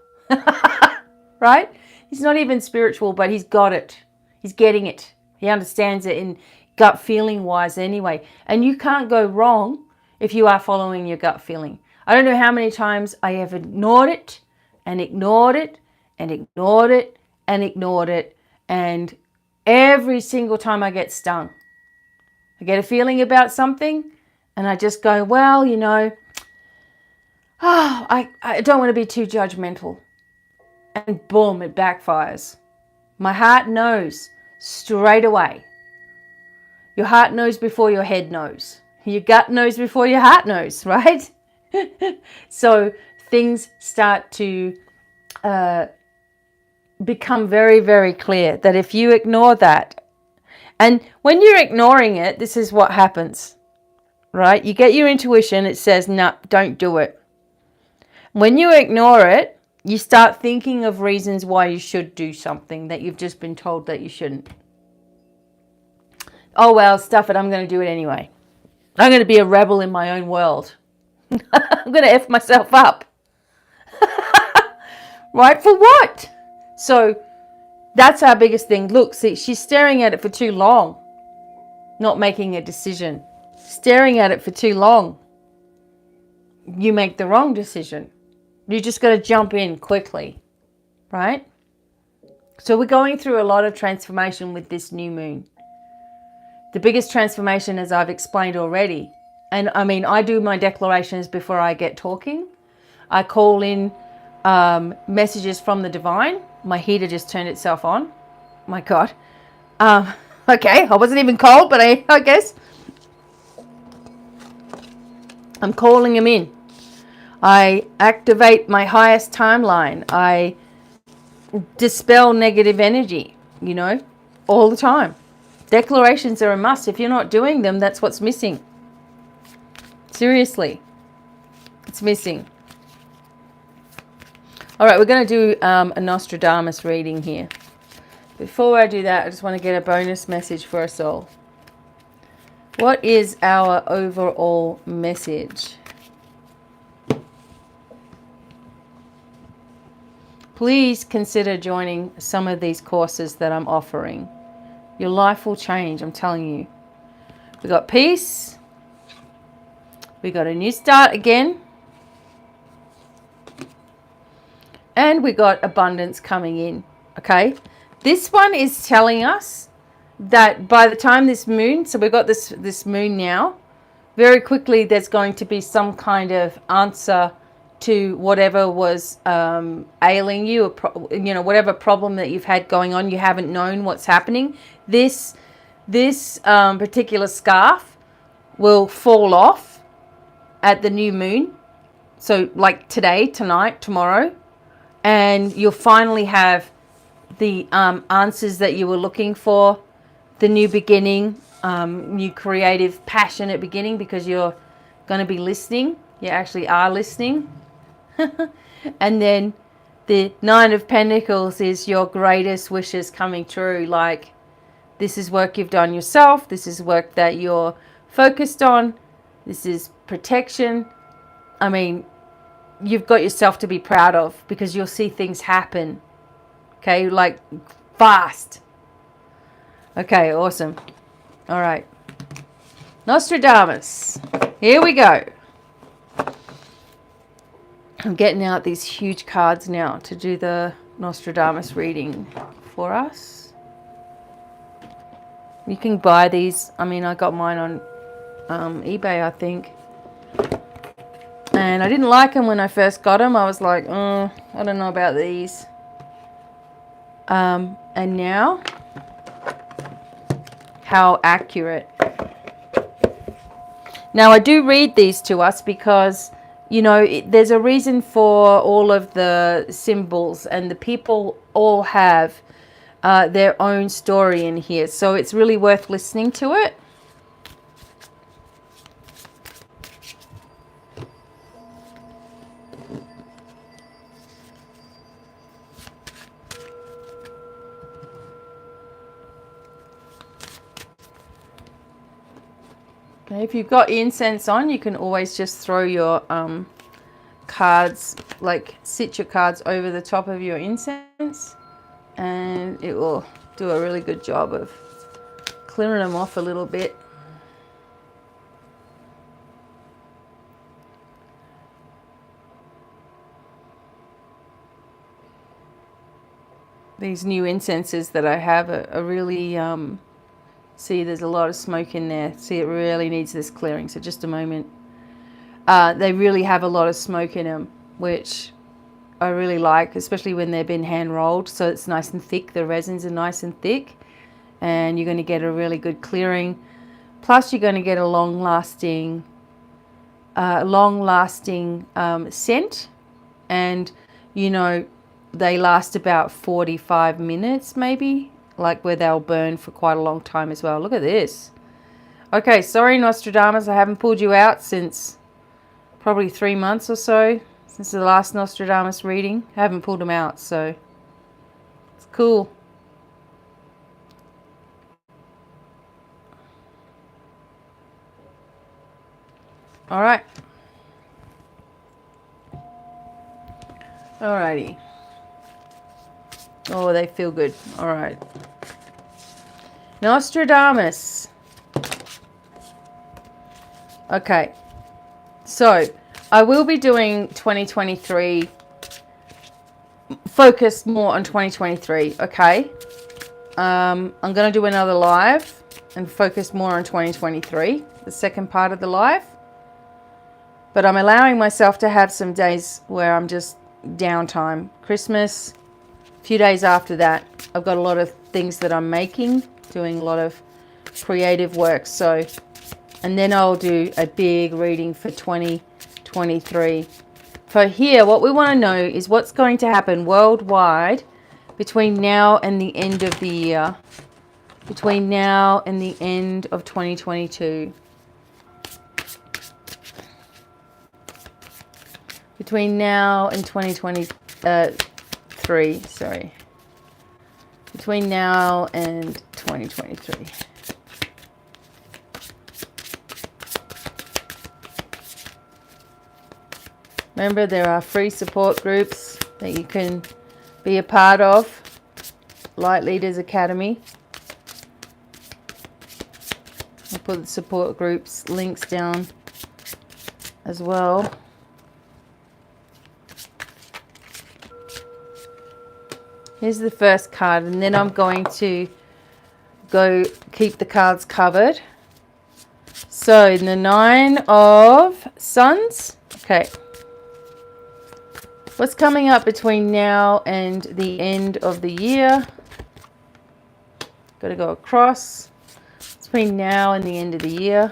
Right? He's not even spiritual, but he's got it. He's getting it. He understands it in gut feeling wise anyway. And you can't go wrong if you are following your gut feeling. I don't know how many times I have ignored it and ignored it and ignored it and ignored it. And every single time I get stung. I get a feeling about something and I just go, well, you know, I don't want to be too judgmental. And boom, it backfires. My heart knows straight away. Your heart knows before your head knows. Your gut knows before your heart knows, right? So things start to become very, very clear that if you ignore that, and when you're ignoring it, this is what happens, right? You get your intuition, it says, no, don't do it. When you ignore it, you start thinking of reasons why you should do something that you've just been told that you shouldn't. Oh, well, stuff it. I'm going to do it anyway. I'm going to be a rebel in my own world. I'm going to F myself up. Right? For what? So that's our biggest thing. Look, see, she's staring at it for too long. Not making a decision. Staring at it for too long. You make the wrong decision. You just got to jump in quickly, right? So we're going through a lot of transformation with this new moon. The biggest transformation, as I've explained already, and I mean, I do my declarations before I get talking. I call in messages from the Devine. My heater just turned itself on. My God. Okay, I wasn't even cold, but I guess. I'm calling them in. I activate my highest timeline. I dispel negative energy, you know, all the time. Declarations are a must. If you're not doing them, that's what's missing. Seriously, it's missing. All right, we're going to do a Nostradamus reading here. Before I do that, I just want to get a bonus message for us all. What is our overall message? Please consider joining some of these courses that I'm offering. Your life will change, I'm telling you. We got peace. We got a new start again. And we got abundance coming in, okay? This one is telling us that by the time this moon, so we've got this moon now, very quickly there's going to be some kind of answer to whatever was ailing you, whatever problem that you've had going on, you haven't known what's happening. This particular scarf will fall off at the new moon. So like today, tonight, tomorrow, and you'll finally have the answers that you were looking for, the new beginning, new creative, passionate beginning, because you're going to be listening. You actually are listening. And then the Nine of Pentacles is your greatest wishes coming true. Like, this is work you've done yourself. This is work that you're focused on. This is protection. I mean, you've got yourself to be proud of, because you'll see things happen. Okay, like fast. Okay, awesome. All right. Nostradamus. Here we go. I'm getting out these huge cards now to do the Nostradamus reading for us. You can buy these. I mean, I got mine on eBay, I think. And I didn't like them when I first got them. I was like, I don't know about these. And now, how accurate. Now, I do read these to us because, you know, there's a reason for all of the symbols, and the people all have their own story in here. So it's really worth listening to it. Okay, if you've got incense on, you can always just throw your cards, like sit your cards over the top of your incense, and it will do a really good job of clearing them off a little bit. These new incenses that I have are really, see, there's a lot of smoke in there. See, it really needs this clearing. So just a moment. They really have a lot of smoke in them, which I really like, especially when they've been hand rolled. So it's nice and thick. The resins are nice and thick, and you're going to get a really good clearing. Plus, you're going to get a long-lasting scent, and you know, they last about 45 minutes, maybe, like where they'll burn for quite a long time as well. Look at this. Okay, sorry, Nostradamus, I haven't pulled you out since probably 3 months or so, since the last Nostradamus reading. I haven't pulled them out, so it's cool. All right. Alrighty. Oh, they feel good. All right. Nostradamus. Okay. So, I will be doing 2023, focused more on 2023, okay? I'm going to do another live and focus more on 2023, the second part of the live. But I'm allowing myself to have some days where I'm just downtime. Christmas, a few days after that, I've got a lot of things that I'm making, doing a lot of creative work. So, and then I'll do a big reading for 2023. For here, what we want to know is what's going to happen worldwide between now and the end of the year, between now and the end of 2022. Between now and 2020, 2023, sorry. Between now and 2023. Remember, there are free support groups that you can be a part of. Light Leaders Academy. I'll put the support groups links down as well. Here's the first card, and then I'm going to go keep the cards covered. So, the 9 of Sons. Okay. What's coming up between now and the end of the year? Got to go across. Between now and the end of the year.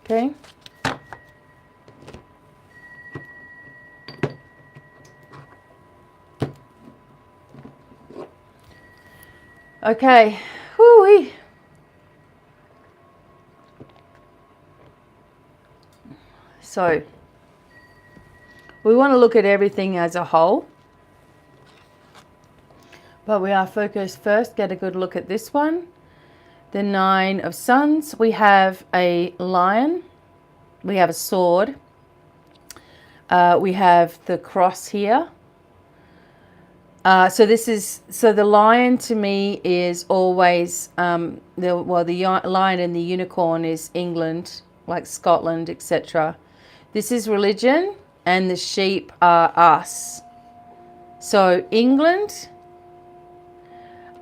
Okay. Okay. Whoo-wee. So, we want to look at everything as a whole. But we are focused first. Get a good look at this one. The 9 of Sons. We have a lion. We have a sword. We have the cross here. So the lion to me is always, the lion and the unicorn is England, like Scotland, etc. This is religion, and the sheep are us. So England,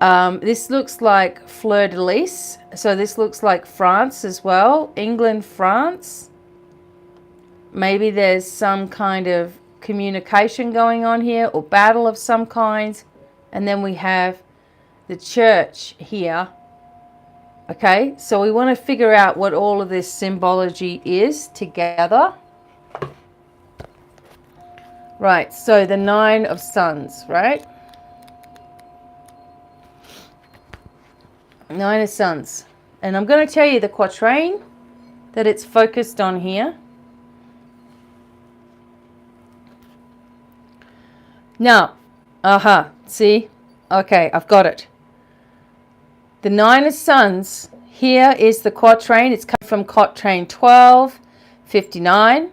this looks like fleur-de-lis. So this looks like France as well. England, France. Maybe there's some kind of communication going on here, or battle of some kind. And then we have the church here. Okay, so we want to figure out what all of this symbology is together. Right, so the 9 of Sons, right? 9 of Sons. And I'm going to tell you the quatrain that it's focused on here. Now, see? Okay, I've got it. The 9 of Sons, here is the quatrain. It's come from quatrain 1259.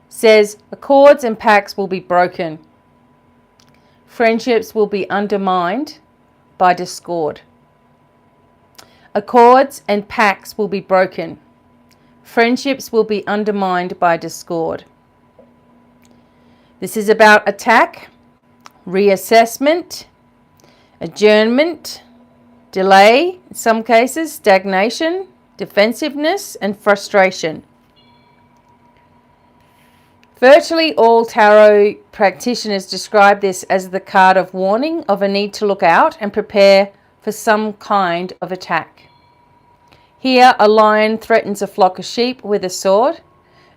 Says, accords and pacts will be broken. Friendships will be undermined by discord. Accords and pacts will be broken. Friendships will be undermined by discord. This is about attack, reassessment, adjournment, delay, in some cases, stagnation, defensiveness, and frustration. Virtually all tarot practitioners describe this as the card of warning of a need to look out and prepare for some kind of attack. Here, a lion threatens a flock of sheep with a sword,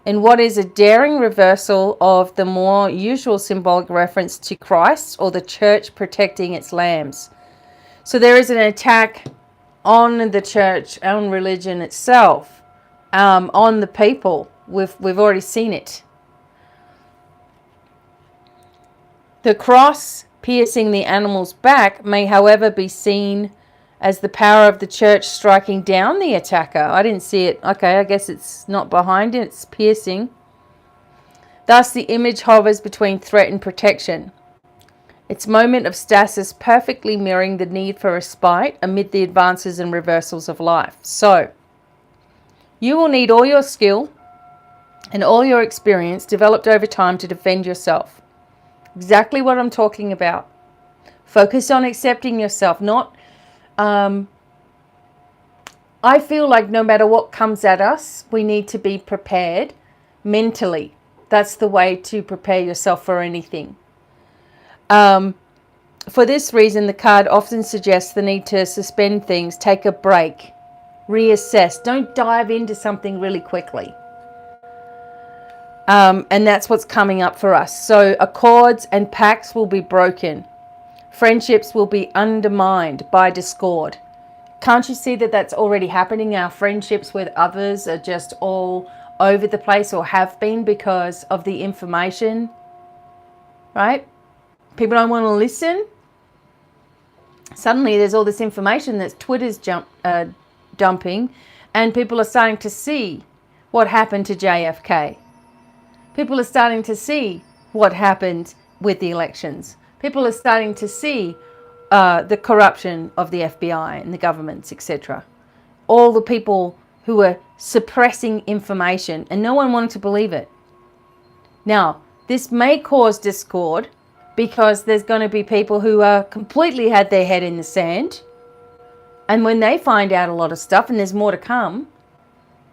in what is a daring reversal of the more usual symbolic reference to Christ or the church protecting its lambs. So there is an attack on the church, on religion itself, on the people. We've already seen it. The cross piercing the animal's back may, however, be seen as the power of the church striking down the attacker. I didn't see it. Okay, I guess it's not behind it, it's piercing. Thus, the image hovers between threat and protection. Its moment of stasis perfectly mirroring the need for respite amid the advances and reversals of life. So, you will need all your skill and all your experience developed over time to defend yourself. Exactly what I'm talking about. Focus on accepting yourself, not I feel like no matter what comes at us, we need to be prepared mentally. That's the way to prepare yourself for anything. For this reason, the card often suggests the need to suspend things, take a break, reassess. Don't dive into something really quickly. And that's what's coming up for us. So accords and pacts will be broken. Friendships will be undermined by discord. Can't you see that that's already happening? Our friendships with others are just all over the place, or have been, because of the information, right? People don't want to listen. Suddenly there's all this information that Twitter's dumping, and people are starting to see what happened to JFK. People are starting to see what happened with the elections. People are starting to see the corruption of the FBI and the governments, etc. All the people who were suppressing information, and no one wanted to believe it. Now, this may cause discord, because there's going to be people who are completely had their head in the sand, and when they find out a lot of stuff, and there's more to come,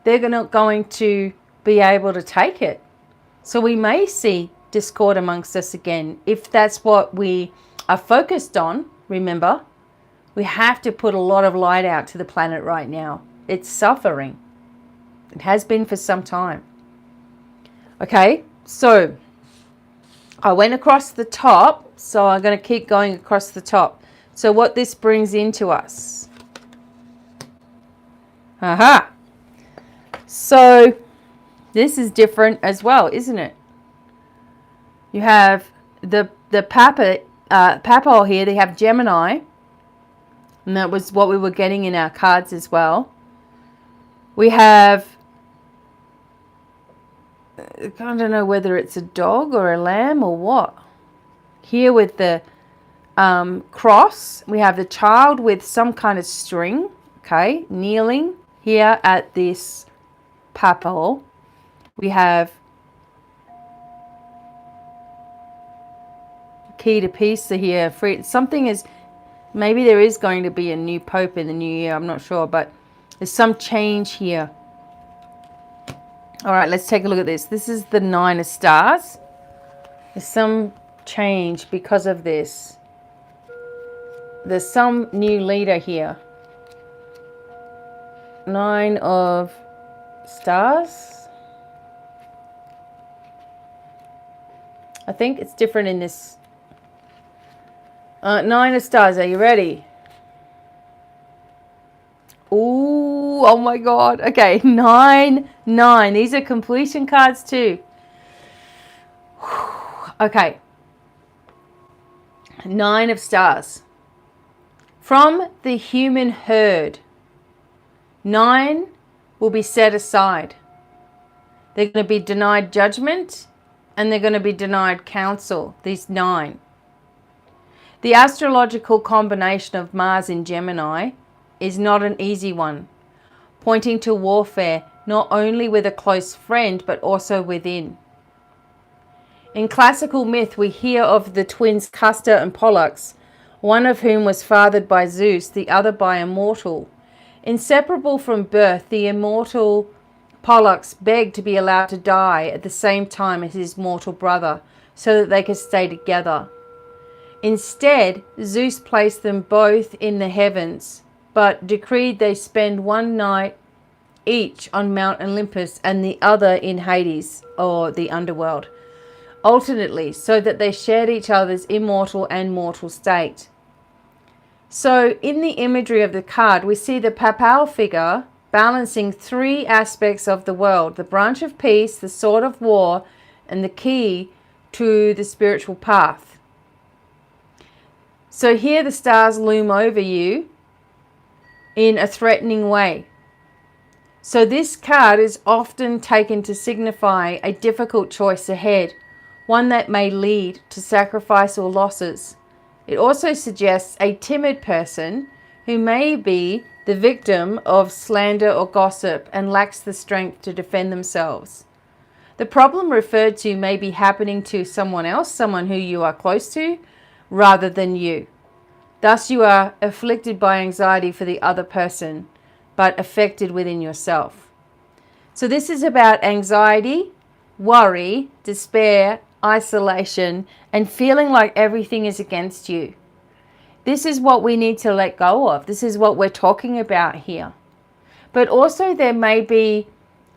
they're not going to be able to take it. So we may see discord amongst us again. If that's what we are focused on, remember, we have to put a lot of light out to the planet right now. It's suffering. It has been for some time. Okay, so I went across the top, so I'm going to keep going across the top. So what this brings into us. Aha. So this is different as well, isn't it? You have the Papa here. They have Gemini, and that was what we were getting in our cards as well. We have, I don't know whether it's a dog or a lamb or what. Here with the cross, we have the child with some kind of string, okay, kneeling here at this papal. We have key to peace here. Something is, maybe there is going to be a new pope in the new year. I'm not sure, but there's some change here. All right, let's take a look at this. This is the 9 of stars. There's some change because of this. There's some new leader here. 9 of stars. I think it's different in this. 9 of stars. Are you ready? Ooh, oh my God. Okay, 9, 9. These are completion cards too. Okay. 9 of stars. From the human herd, 9 will be set aside. They're going to be denied judgment, and they're going to be denied counsel, these 9. The astrological combination of Mars in Gemini is not an easy one, pointing to warfare not only with a close friend but also within. In classical myth, we hear of the twins Castor and Pollux, one of whom was fathered by Zeus, the other by a mortal. Inseparable from birth, the immortal Pollux begged to be allowed to die at the same time as his mortal brother so that they could stay together. Instead, Zeus placed them both in the heavens, but decreed they spend one night each on Mount Olympus and the other in Hades, or the underworld, alternately, so that they shared each other's immortal and mortal state. So in the imagery of the card, we see the papal figure balancing 3 aspects of the world: the branch of peace, the sword of war, and the key to the spiritual path. So here the stars loom over you in a threatening way. So this card is often taken to signify a difficult choice ahead, one that may lead to sacrifice or losses. It also suggests a timid person who may be the victim of slander or gossip and lacks the strength to defend themselves. The problem referred to may be happening to someone else, someone who you are close to, rather than you. Thus you are afflicted by anxiety for the other person, but affected within yourself. So this is about anxiety, worry, despair, isolation, and feeling like everything is against you. This is what we need to let go of. This is what we're talking about here. But also there may be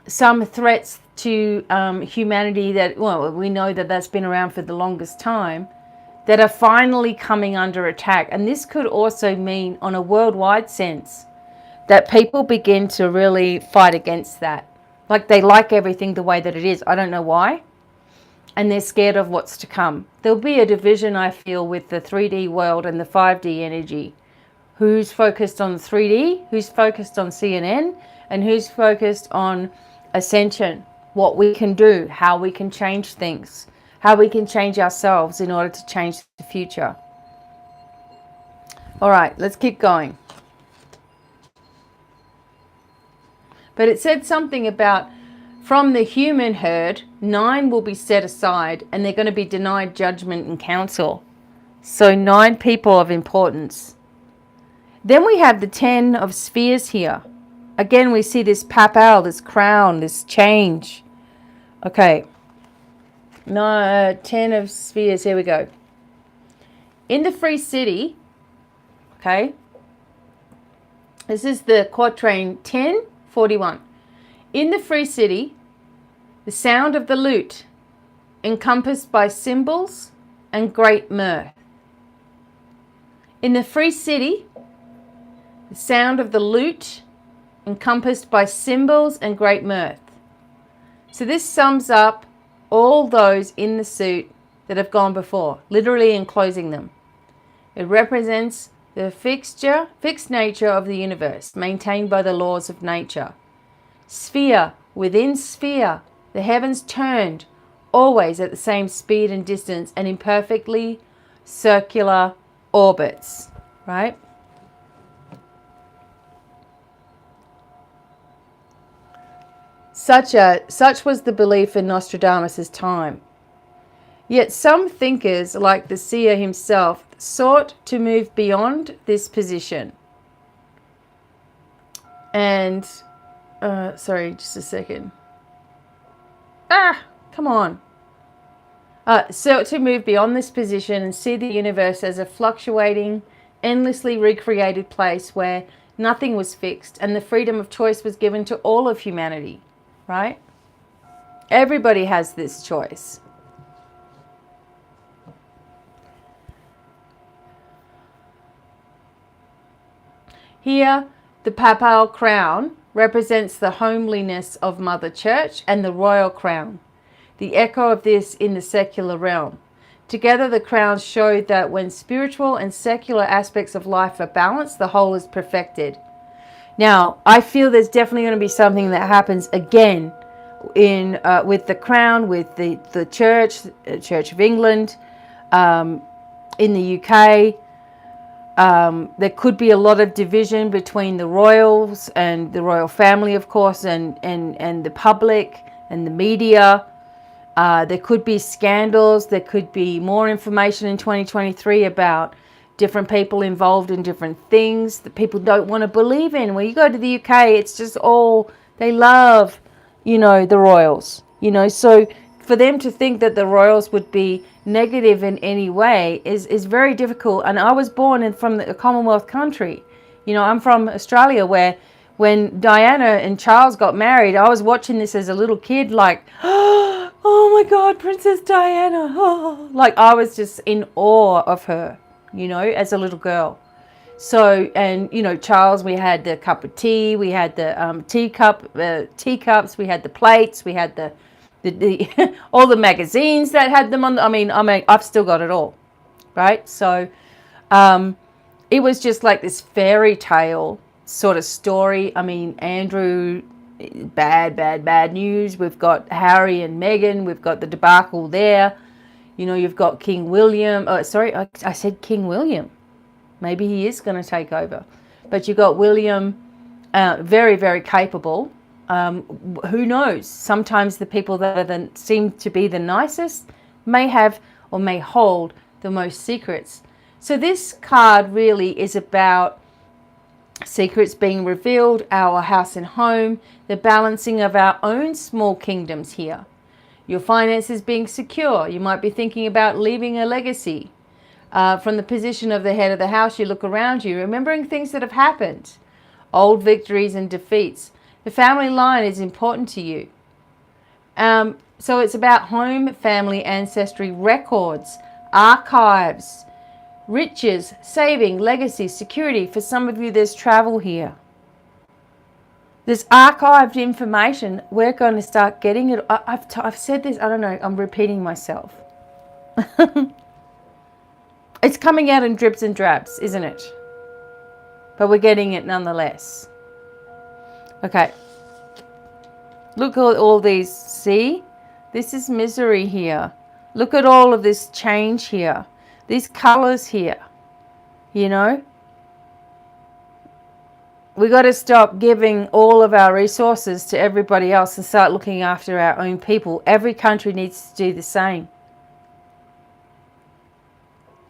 some threats to humanity that, well, we know that that's been around for the longest time, that are finally coming under attack. And this could also mean, on a worldwide sense, that people begin to really fight against that. Like they like everything the way that it is. I don't know why. And they're scared of what's to come. There'll be a division, I feel, with the 3D world and the 5D energy. Who's focused on 3D, who's focused on CNN, and who's focused on ascension, what we can do, how we can change things, how we can change ourselves in order to change the future. All right, let's keep going. But it said something about, from the human herd, 9 will be set aside and they're going to be denied judgment and counsel. So 9 people of importance. Then we have the 10 of spheres here. Again, we see this papal, this crown, this change. Okay. No, 10 of spheres. Here we go. In the free city, okay, this is the quatrain 1041. In the free city, the sound of the lute, encompassed by cymbals and great mirth. In the free city, the sound of the lute, encompassed by cymbals and great mirth. So this sums up all those in the suit that have gone before, literally enclosing them. It represents the fixed nature of the universe, maintained by the laws of nature. Sphere within sphere, the heavens turned, always at the same speed and distance and in perfectly circular orbits, right? Such was the belief in Nostradamus' time. Yet some thinkers, like the seer himself, sought to move beyond this position. And, sorry, just a second. Come on. So to move beyond this position and see the universe as a fluctuating, endlessly recreated place where nothing was fixed and the freedom of choice was given to all of humanity, right? Everybody has this choice. Here, the papal crown represents the homeliness of Mother Church and the royal crown, the echo of this in the secular realm. Together, the crowns show that when spiritual and secular aspects of life are balanced, the whole is perfected. Now, I feel there's definitely going to be something that happens again in with the crown, with the Church of England, in the UK. There could be a lot of division between the royals and the royal family, of course, and the public and the media. There could be scandals. There could be more information in 2023 about different people involved in different things that people don't want to believe in. When you go to the UK, it's just all, they love, the royals, so for them to think that the royals would be negative in any way is very difficult. And I was born from a Commonwealth country. I'm from Australia, where when Diana and Charles got married, I was watching this as a little kid, like, oh my God, Princess Diana. Oh. Like, I was just in awe of her, as a little girl. So, and, Charles, we had the cup of tea, we had the teacups, we had the plates, we had the all the magazines that had them on. I mean, I've still got it all, right? So, it was just like this fairy tale sort of story. I mean, Andrew, bad news. We've got Harry and Meghan. We've got the debacle there. You've got King William. Oh, sorry, I said King William. Maybe he is going to take over. But you've got William, very, very capable. Who knows? Sometimes the people that seem to be the nicest may have or may hold the most secrets. So this card really is about secrets being revealed, our house and home, the balancing of our own small kingdoms here. Your finances being secure. You might be thinking about leaving a legacy. From the position of the head of the house, you look around you, remembering things that have happened, old victories and defeats. The family line is important to you. So it's about home, family, ancestry, records, archives, riches, saving, legacy, security. For some of you, there's travel here. There's archived information. We're going to start getting it. I've said this, I don't know, I'm repeating myself. It's coming out in drips and drabs, isn't it? But we're getting it nonetheless. Okay. Look at all these. See? This is misery here. Look at all of this change here. These colors here. You know? We got to stop giving all of our resources to everybody else and start looking after our own people. Every country needs to do the same.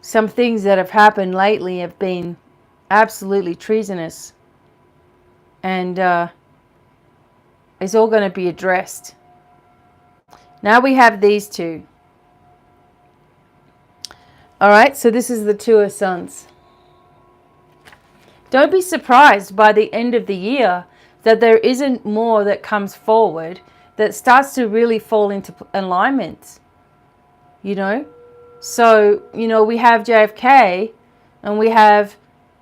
Some things that have happened lately have been absolutely treasonous. And it's all going to be addressed. Now we have these two. All right, so this is the Two of Sons. Don't be surprised by the end of the year that there isn't more that comes forward that starts to really fall into alignment. You know? So, you know, we have JFK and we have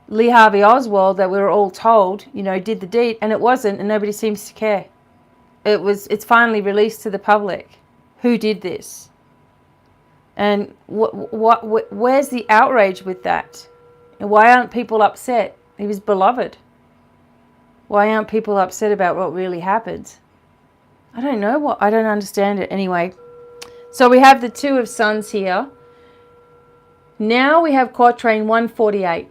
Lee Harvey Oswald that we were all told, you know, did the deed, and it wasn't, and nobody seems to care. It's finally released to the public. Who did this? And where's the outrage with that? And why aren't people upset? He was beloved. Why aren't people upset about what really happened? I don't know. I don't understand it. Anyway, so we have the Two of Sons here. Now we have quatrain 148.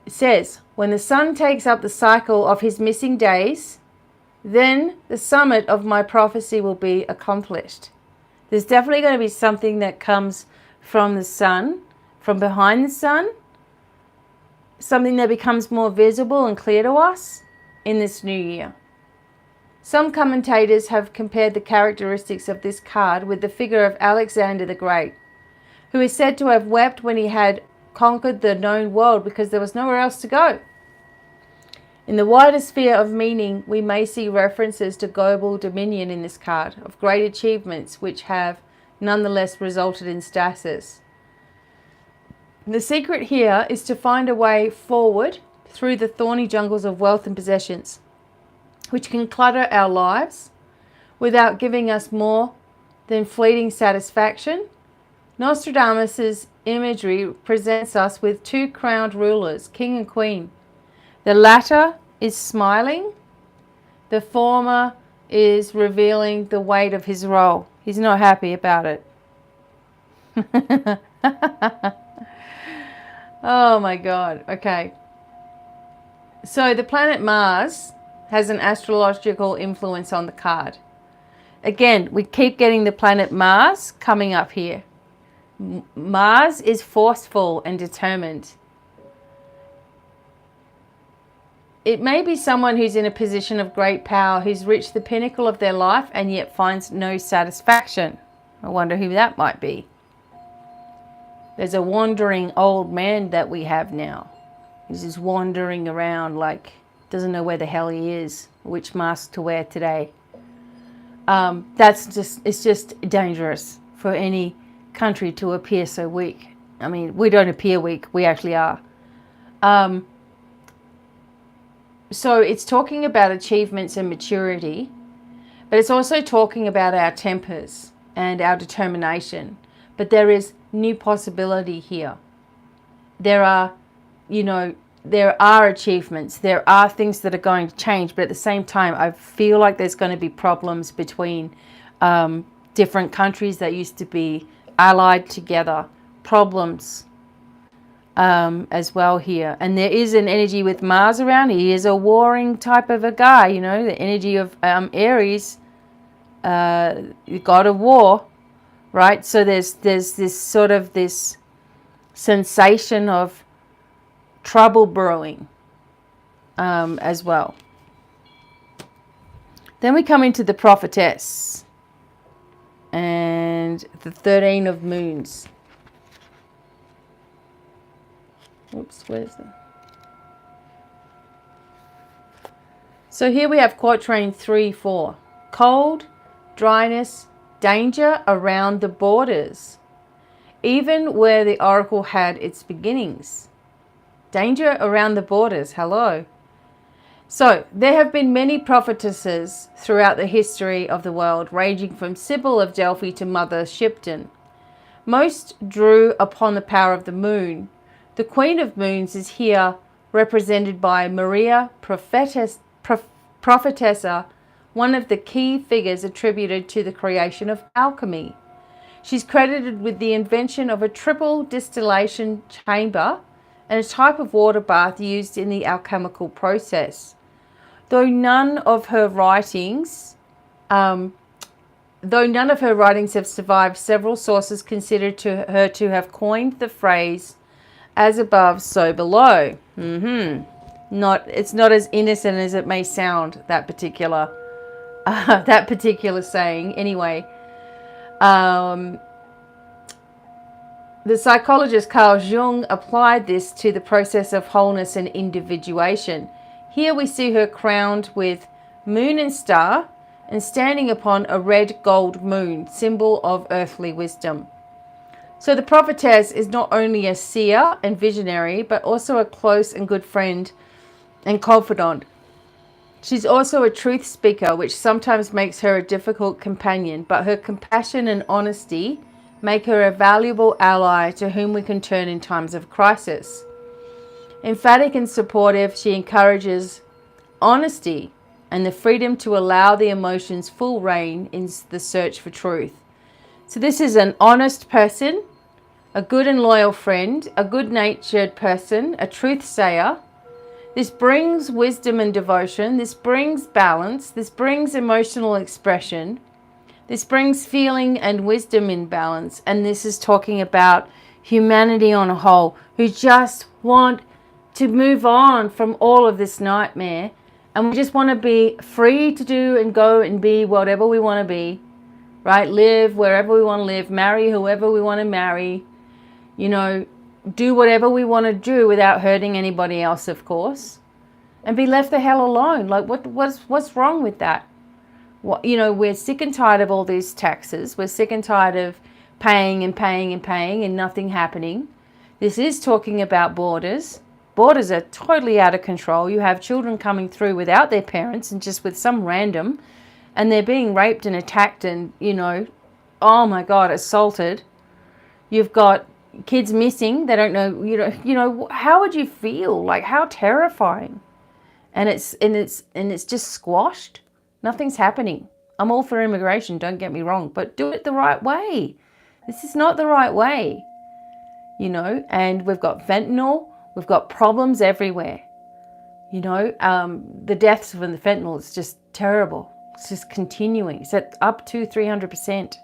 It says, when the sun takes up the cycle of his missing days, then the summit of my prophecy will be accomplished. There's definitely going to be something that comes from the sun, from behind the sun, something that becomes more visible and clear to us in this new year. Some commentators have compared the characteristics of this card with the figure of Alexander the Great, who is said to have wept when he had conquered the known world because there was nowhere else to go. In the wider sphere of meaning, we may see references to global dominion in this card, of great achievements which have nonetheless resulted in stasis. The secret here is to find a way forward through the thorny jungles of wealth and possessions, which can clutter our lives without giving us more than fleeting satisfaction. Nostradamus' imagery presents us with two crowned rulers, king and queen. The latter is smiling. The former is revealing the weight of his role. He's not happy about it. Oh my God. Okay. So the planet Mars has an astrological influence on the card. Again, we keep getting the planet Mars coming up here. Mars is forceful and determined. It may be someone who's in a position of great power, who's reached the pinnacle of their life and yet finds no satisfaction. I wonder who that might be. There's a wandering old man that we have now. He's just wandering around like doesn't know where the hell he is, which mask to wear today. It's just dangerous for any country to appear so weak. I mean, we don't appear weak, we actually are. So it's talking about achievements and maturity, but it's also talking about our tempers and our determination. But there is new possibility here. There are, there are achievements. There are things that are going to change, but at the same time, I feel like there's going to be problems between different countries that used to be allied together. Problems as well here. And there is an energy with Mars around. He is a warring type of a guy, the energy of Aries, the god of war, right? So there's this sort of this sensation of trouble brewing as well. Then we come into the prophetess and the 13 of moons. Oops, where's the... So here we have quatrain 3-4. Cold, dryness, danger around the borders, even where the oracle had its beginnings. Danger around the borders, hello. So, there have been many prophetesses throughout the history of the world, ranging from Sybil of Delphi to Mother Shipton. Most drew upon the power of the moon. The Queen of Moons is here represented by Maria Prophetessa, one of the key figures attributed to the creation of alchemy. She's credited with the invention of a triple distillation chamber and a type of water bath used in the alchemical process. Though none of her writings have survived, several sources consider her to have coined the phrase "as above, so below." It's not as innocent as it may sound, that particular saying. Anyway, the psychologist Carl Jung applied this to the process of wholeness and individuation. Here we see her crowned with moon and star and standing upon a red gold moon, symbol of earthly wisdom. So the prophetess is not only a seer and visionary, but also a close and good friend and confidant. She's also a truth speaker, which sometimes makes her a difficult companion, but her compassion and honesty make her a valuable ally to whom we can turn in times of crisis. Emphatic and supportive, she encourages honesty and the freedom to allow the emotions full reign in the search for truth. So this is an honest person, a good and loyal friend, a good-natured person, a truth sayer. This brings wisdom and devotion. This brings balance. This brings emotional expression. This brings feeling and wisdom in balance. And this is talking about humanity on a whole, who just want to move on from all of this nightmare. And we just want to be free to do and go and be whatever we want to be, right? Live wherever we want to live, marry whoever we want to marry, do whatever we want to do without hurting anybody else, of course, and be left the hell alone. Like, what's wrong with that? We're sick and tired of all these taxes. We're sick and tired of paying and paying and paying and nothing happening. This is talking about borders. Borders are totally out of control. You have children coming through without their parents and just with some random, and they're being raped and attacked and, oh my God, assaulted. You've got kids missing. They don't know, how would you feel? Like, how terrifying. And it's just squashed. Nothing's happening. I'm all for immigration, don't get me wrong, but do it the right way. This is not the right way, and we've got fentanyl. We've got problems everywhere. The deaths from the fentanyl is just terrible. It's just continuing. It's at up to 300%.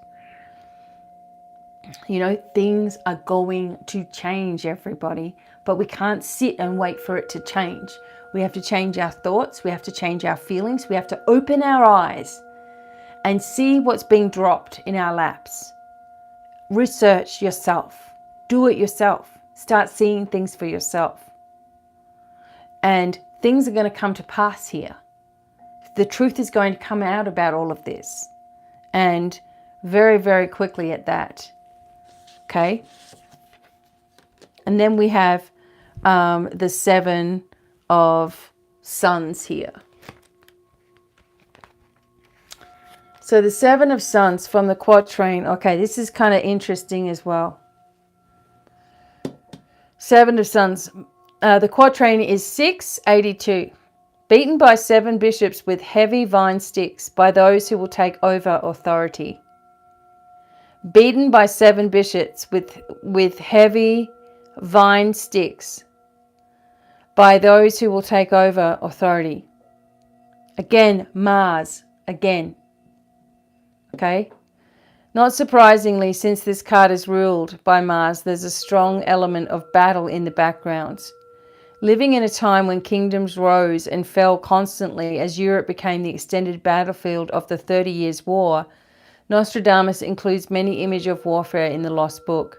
Things are going to change, everybody, but we can't sit and wait for it to change. We have to change our thoughts. We have to change our feelings. We have to open our eyes and see what's being dropped in our laps. Research yourself. Do it yourself. Start seeing things for yourself. And things are going to come to pass here. The truth is going to come out about all of this. And very, very quickly at that. Okay? And then we have the 7 of Suns here. So the 7 of Suns from the quatrain. Okay, this is kind of interesting as well. 7 of Suns. The quatrain is 682. Beaten by 7 bishops with heavy vine sticks by those who will take over authority. Beaten by 7 bishops with heavy vine sticks by those who will take over authority. Again, Mars. Again. Okay? Not surprisingly, since this card is ruled by Mars, there's a strong element of battle in the background. Living in a time when kingdoms rose and fell constantly as Europe became the extended battlefield of the 30 Years' War, Nostradamus includes many images of warfare in the Lost Book.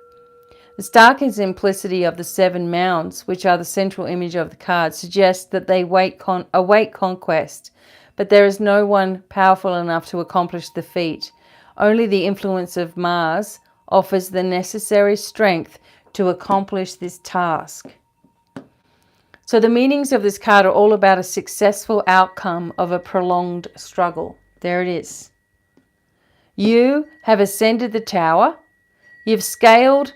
The stark simplicity of the 7 mounds, which are the central image of the card, suggests that they await conquest, but there is no one powerful enough to accomplish the feat. Only the influence of Mars offers the necessary strength to accomplish this task. So the meanings of this card are all about a successful outcome of a prolonged struggle. There it is. You have ascended the tower. You've scaled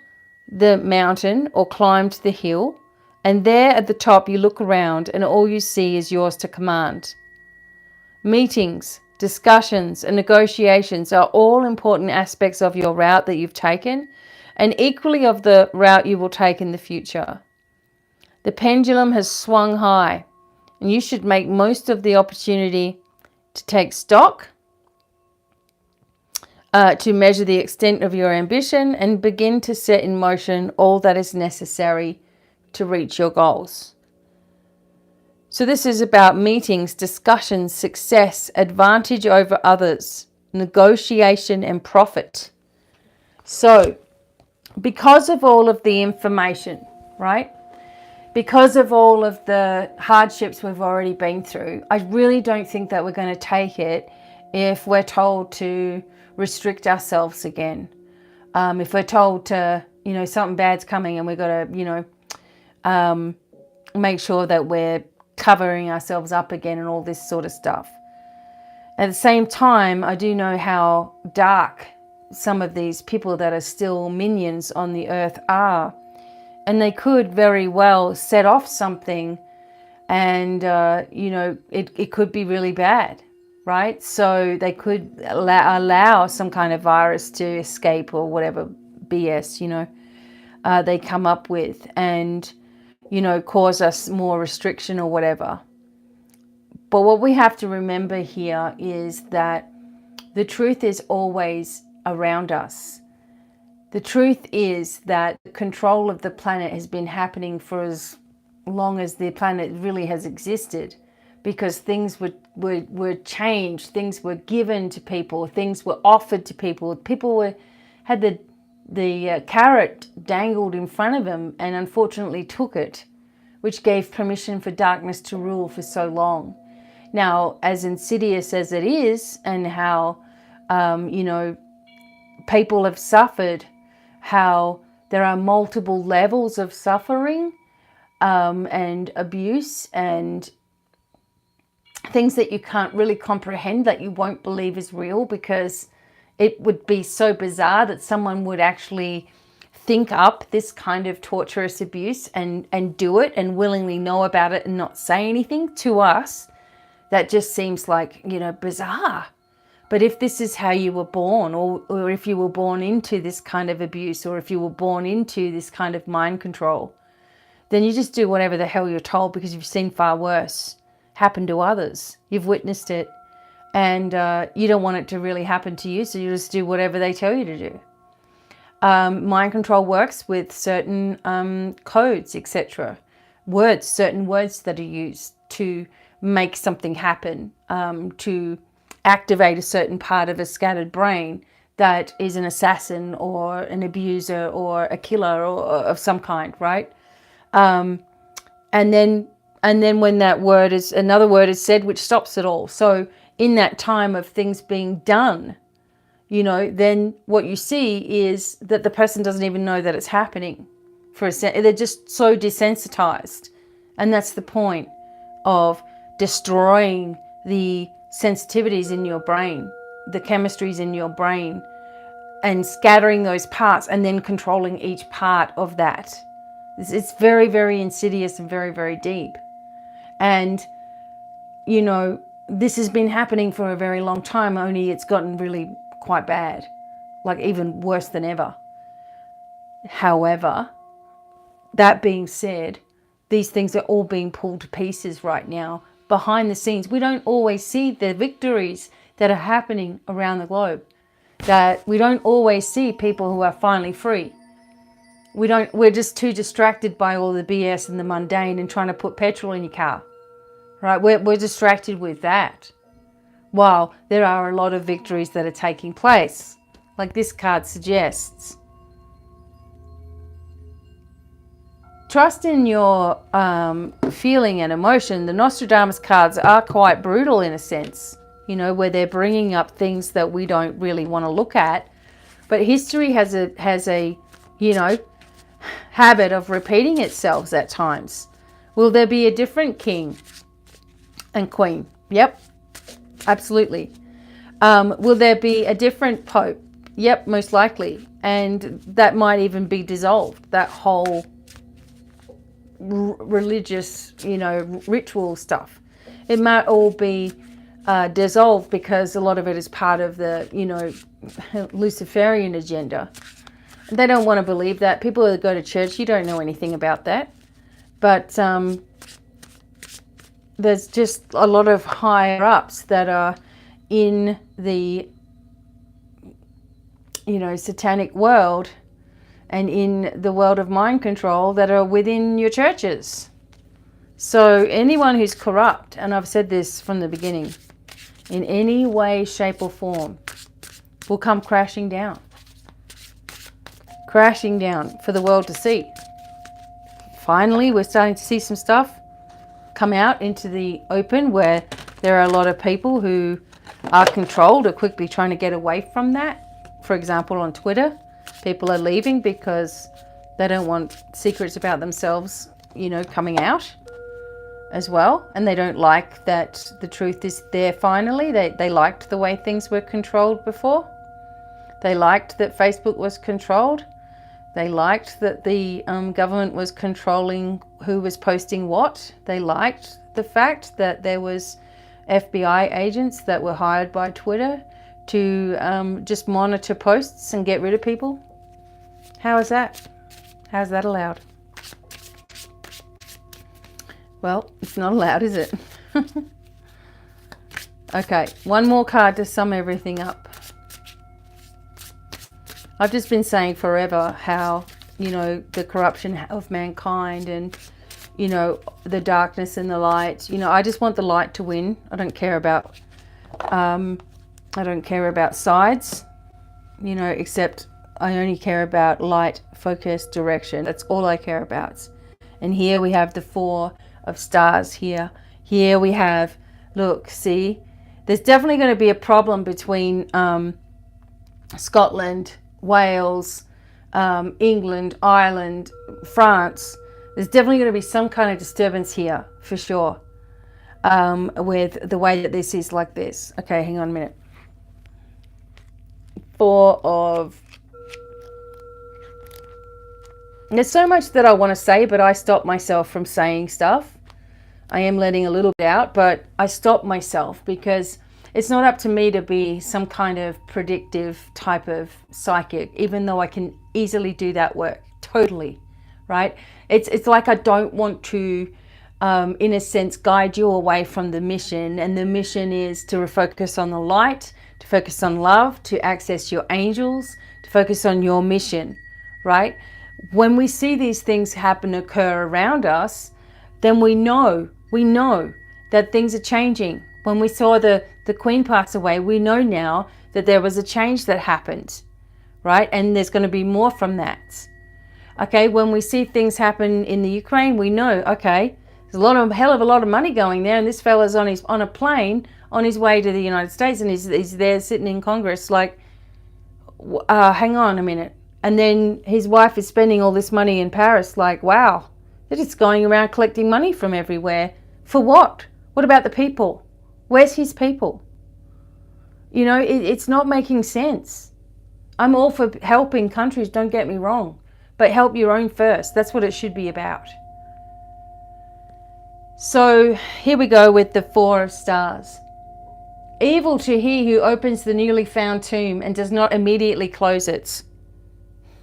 the mountain or climbed the hill. And there at the top you look around and all you see is yours to command. Meetings, discussions and negotiations are all important aspects of your route that you've taken, and equally of the route you will take in the future. The pendulum has swung high, and you should make most of the opportunity to take stock, to measure the extent of your ambition, and begin to set in motion all that is necessary to reach your goals. So this is about meetings, discussions, success, advantage over others, negotiation and profit. So because of all of the information, right? Because of all of the hardships we've already been through, I really don't think that we're going to take it if we're told to restrict ourselves again. If we're told to, something bad's coming and we've got to, make sure that we're covering ourselves up again and all this sort of stuff. At the same time, I do know how dark some of these people that are still minions on the earth are. And they could very well set off something and, it could be really bad, right? So they could allow some kind of virus to escape or whatever BS, they come up with and, cause us more restriction or whatever. But what we have to remember here is that the truth is always around us. The truth is that the control of the planet has been happening for as long as the planet really has existed, because things were changed, things were given to people, things were offered to people. People had the carrot dangled in front of them and unfortunately took it, which gave permission for darkness to rule for so long. Now, as insidious as it is, and how, people have suffered, how there are multiple levels of suffering and abuse and things that you can't really comprehend, that you won't believe is real, because it would be so bizarre that someone would actually think up this kind of torturous abuse and do it and willingly know about it and not say anything to us. That just seems like, bizarre. But if this is how you were born, or if you were born into this kind of abuse, or if you were born into this kind of mind control, then you just do whatever the hell you're told, because you've seen far worse happen to others. You've witnessed it, and you don't want it to really happen to you, so you just do whatever they tell you to do. Mind control works with certain codes, etc. Certain words that are used to make something happen, to activate a certain part of a scattered brain that is an assassin or an abuser or a killer or of some kind, right? And then when that word is, another word is said, which stops it all. So in that time of things being done, then what you see is that the person doesn't even know that it's happening. They're just so desensitized. And that's the point of destroying the sensitivities in your brain, the chemistries in your brain, and scattering those parts and then controlling each part of that. It's very, very insidious and very, very deep. And, this has been happening for a very long time, only it's gotten really quite bad, like even worse than ever. However, that being said, these things are all being pulled to pieces right now behind the scenes. We don't always see the victories that are happening around the globe. That we don't always see people who are finally free. We're just too distracted by all the BS and the mundane and trying to put petrol in your car. Right? We're distracted with that. While there are a lot of victories that are taking place, like this card suggests. trust in your feeling and emotion. The Nostradamus cards are quite brutal in a sense, you know, where they're bringing up things that we don't really want to look at. But history has a you know, habit of repeating itself at times. Will there be a different king and queen? Yep, absolutely. Will there be a different pope? Yep, most likely. And that might even be dissolved, that whole religious, you know, ritual stuff. It might all be dissolved because a lot of it is part of the, you know, Luciferian agenda. They don't want to believe that. People that go to church, you don't know anything about that. But there's just a lot of higher ups that are in the, you know, satanic world and in the world of mind control that are within your churches. So anyone who's corrupt, and I've said this from the beginning, in any way, shape or form, will come crashing down. Crashing down for the world to see. Finally, we're starting to see some stuff come out into the open where there are a lot of people who are controlled, are quickly trying to get away from that. For example, on Twitter, people are leaving because they don't want secrets about themselves, you know, coming out as well. And they don't like that the truth is there finally. They liked the way things were controlled before. They liked that Facebook was controlled. They liked that the government was controlling who was posting what. They liked the fact that there was FBI agents that were hired by Twitter to just monitor posts and get rid of people. How is that? How's that allowed? Well, it's not allowed, is it? Okay, one more card to sum everything up. I've just been saying forever how, you know, the corruption of mankind and, you know, the darkness and the light. You know, I just want the light to win. I don't care about sides, you know, except I only care about light, focus, direction. That's all I care about. And here we have the 4 of stars here. Here we have, look, see, there's definitely going to be a problem between Scotland, Wales, England, Ireland, France. There's definitely going to be some kind of disturbance here for sure, with the way that this is like this. Okay, hang on a minute. 4 of... There's so much that I want to say, but I stop myself from saying stuff. I am letting a little bit out, but I stop myself because it's not up to me to be some kind of predictive type of psychic, even though I can easily do that work. Totally, right? It's like I don't want to, in a sense, guide you away from the mission. And the mission is to focus on the light, to focus on love, to access your angels, to focus on your mission, right? When we see these things occur around us, then we know that things are changing. When we saw the Queen pass away, we know now that there was a change that happened, right? And there's going to be more from that. Okay, when we see things happen in the Ukraine, we know, okay, there's a hell of a lot of money going there, and this fella's on a plane on his way to the United States, and he's there sitting in Congress like, hang on a minute. And then his wife is spending all this money in Paris, like, wow, they're just going around collecting money from everywhere. For what? What about the people? Where's his people? You know, it's not making sense. I'm all for helping countries, don't get me wrong, but help your own first. That's what it should be about. So here we go with the 4 of stars. Evil to he who opens the newly found tomb and does not immediately close it.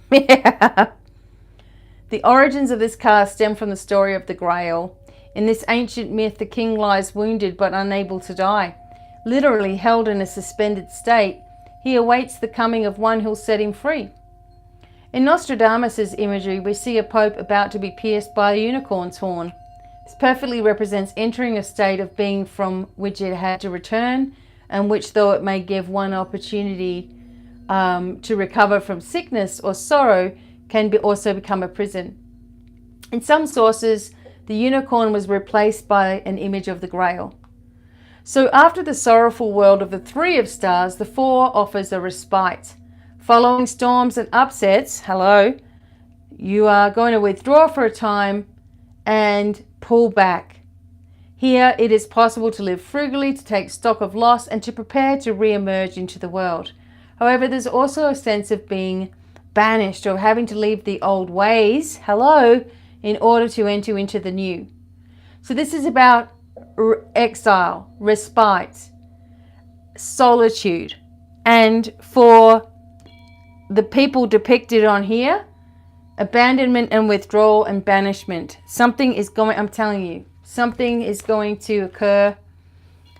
Yeah. The origins of this card stem from the story of the Grail. In this ancient myth, the king lies wounded but unable to die. Literally held in a suspended state, he awaits the coming of one who'll set him free. In Nostradamus' imagery, we see a pope about to be pierced by a unicorn's horn. This perfectly represents entering a state of being from which it had to return, and which, though it may give one opportunity to recover from sickness or sorrow, can also become a prison. In some sources, the unicorn was replaced by an image of the grail. So after the sorrowful world of the three of stars, the four offers a respite. Following storms and upsets, hello, you are going to withdraw for a time and pull back. Here it is possible to live frugally, to take stock of loss, and to prepare to re-emerge into the world. However, there's also a sense of being banished or having to leave the old ways, hello, in order to enter into the new. So this is about exile, respite, solitude. And for the people depicted on here, abandonment and withdrawal and banishment. Something is going, I'm telling you, something is going to occur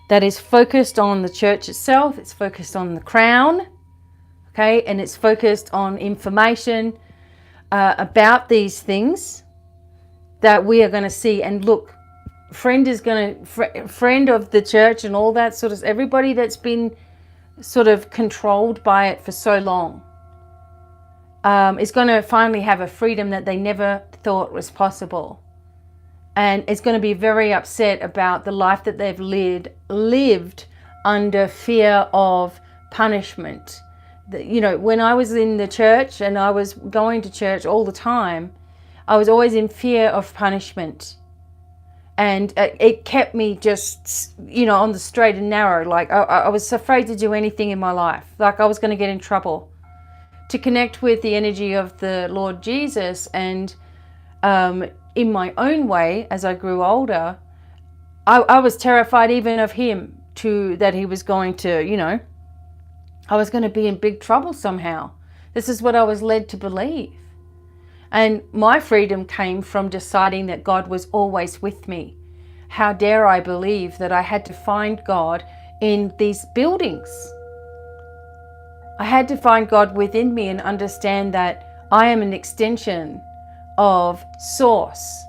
that is focused on the church itself. It's focused on the crown, okay? And it's focused on information about these things that we are going to see. And look, friend is going to, friend of the church and all that sort of, everybody that's been sort of controlled by it for so long, is going to finally have a freedom that they never thought was possible. And it's going to be very upset about the life that they've lived under fear of punishment. You know, when I was in the church and I was going to church all the time, I was always in fear of punishment. And it kept me just, you know, on the straight and narrow. Like I was afraid to do anything in my life. Like I was going to get in trouble. To connect with the energy of the Lord Jesus, and in my own way, as I grew older, I was terrified even of him, that he was going to, you know, I was going to be in big trouble somehow. This is what I was led to believe. And my freedom came from deciding that God was always with me. How dare I believe that I had to find God in these buildings? I had to find God within me and understand that I am an extension of Source,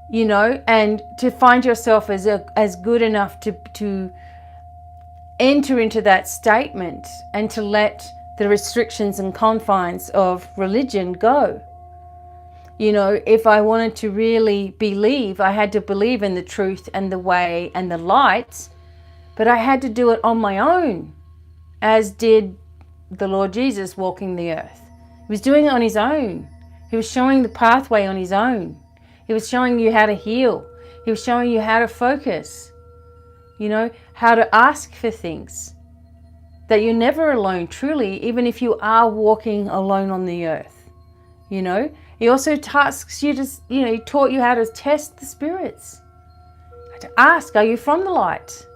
you know, and to find yourself as good enough to enter into that statement and to let the restrictions and confines of religion go. You know, if I wanted to really believe, I had to believe in the truth and the way and the light, but I had to do it on my own, as did the Lord Jesus walking the earth. He was doing it on his own. He was showing the pathway on his own. He was showing you how to heal. He was showing you how to focus, you know, how to ask for things. That you're never alone, truly, even if you are walking alone on the earth, you know. He also tasks you to, you know, he taught you how to test the spirits. To ask, are you from the light?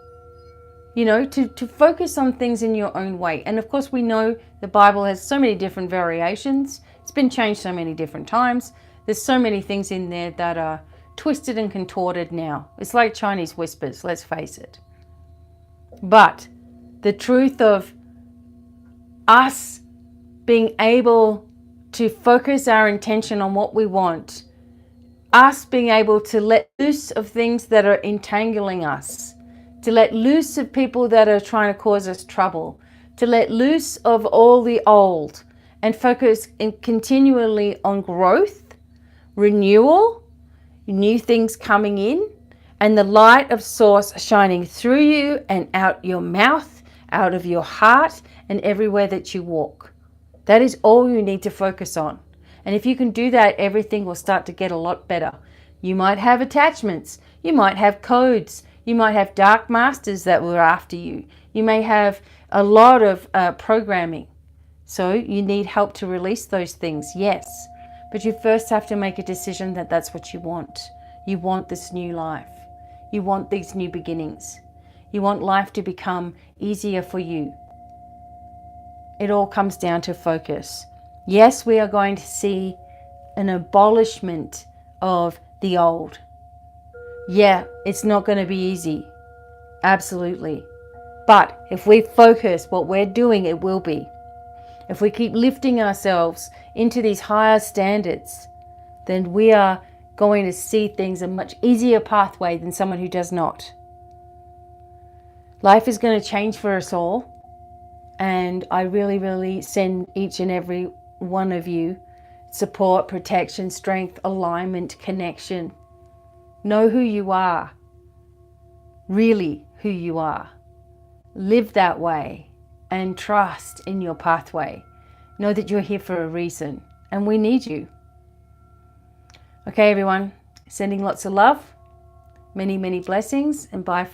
You know, to focus on things in your own way. And of course, we know the Bible has so many different variations. It's been changed so many different times. There's so many things in there that are twisted and contorted now. It's like Chinese whispers, let's face it. But the truth of us being able to focus our intention on what we want, us being able to let loose of things that are entangling us, to let loose of people that are trying to cause us trouble, to let loose of all the old and focus continually on growth, renewal, new things coming in, and the light of Source shining through you and out your mouth, out of your heart, and everywhere that you walk. That is all you need to focus on. And if you can do that, everything will start to get a lot better. You might have attachments. You might have codes. You might have dark masters that were after you. You may have a lot of programming. So you need help to release those things, yes. But you first have to make a decision that that's what you want. You want this new life. You want these new beginnings. You want life to become easier for you. It all comes down to focus. Yes, we are going to see an abolishment of the old. Yeah, it's not going to be easy. Absolutely. But if we focus what we're doing, it will be. If we keep lifting ourselves into these higher standards, then we are going to see things a much easier pathway than someone who does not. Life is going to change for us all. And I really, really send each and every one of you support, protection, strength, alignment, connection. Know who you are, really who you are. Live that way and trust in your pathway. Know that you're here for a reason and we need you. Okay, everyone, sending lots of love, many, many blessings, and bye for now.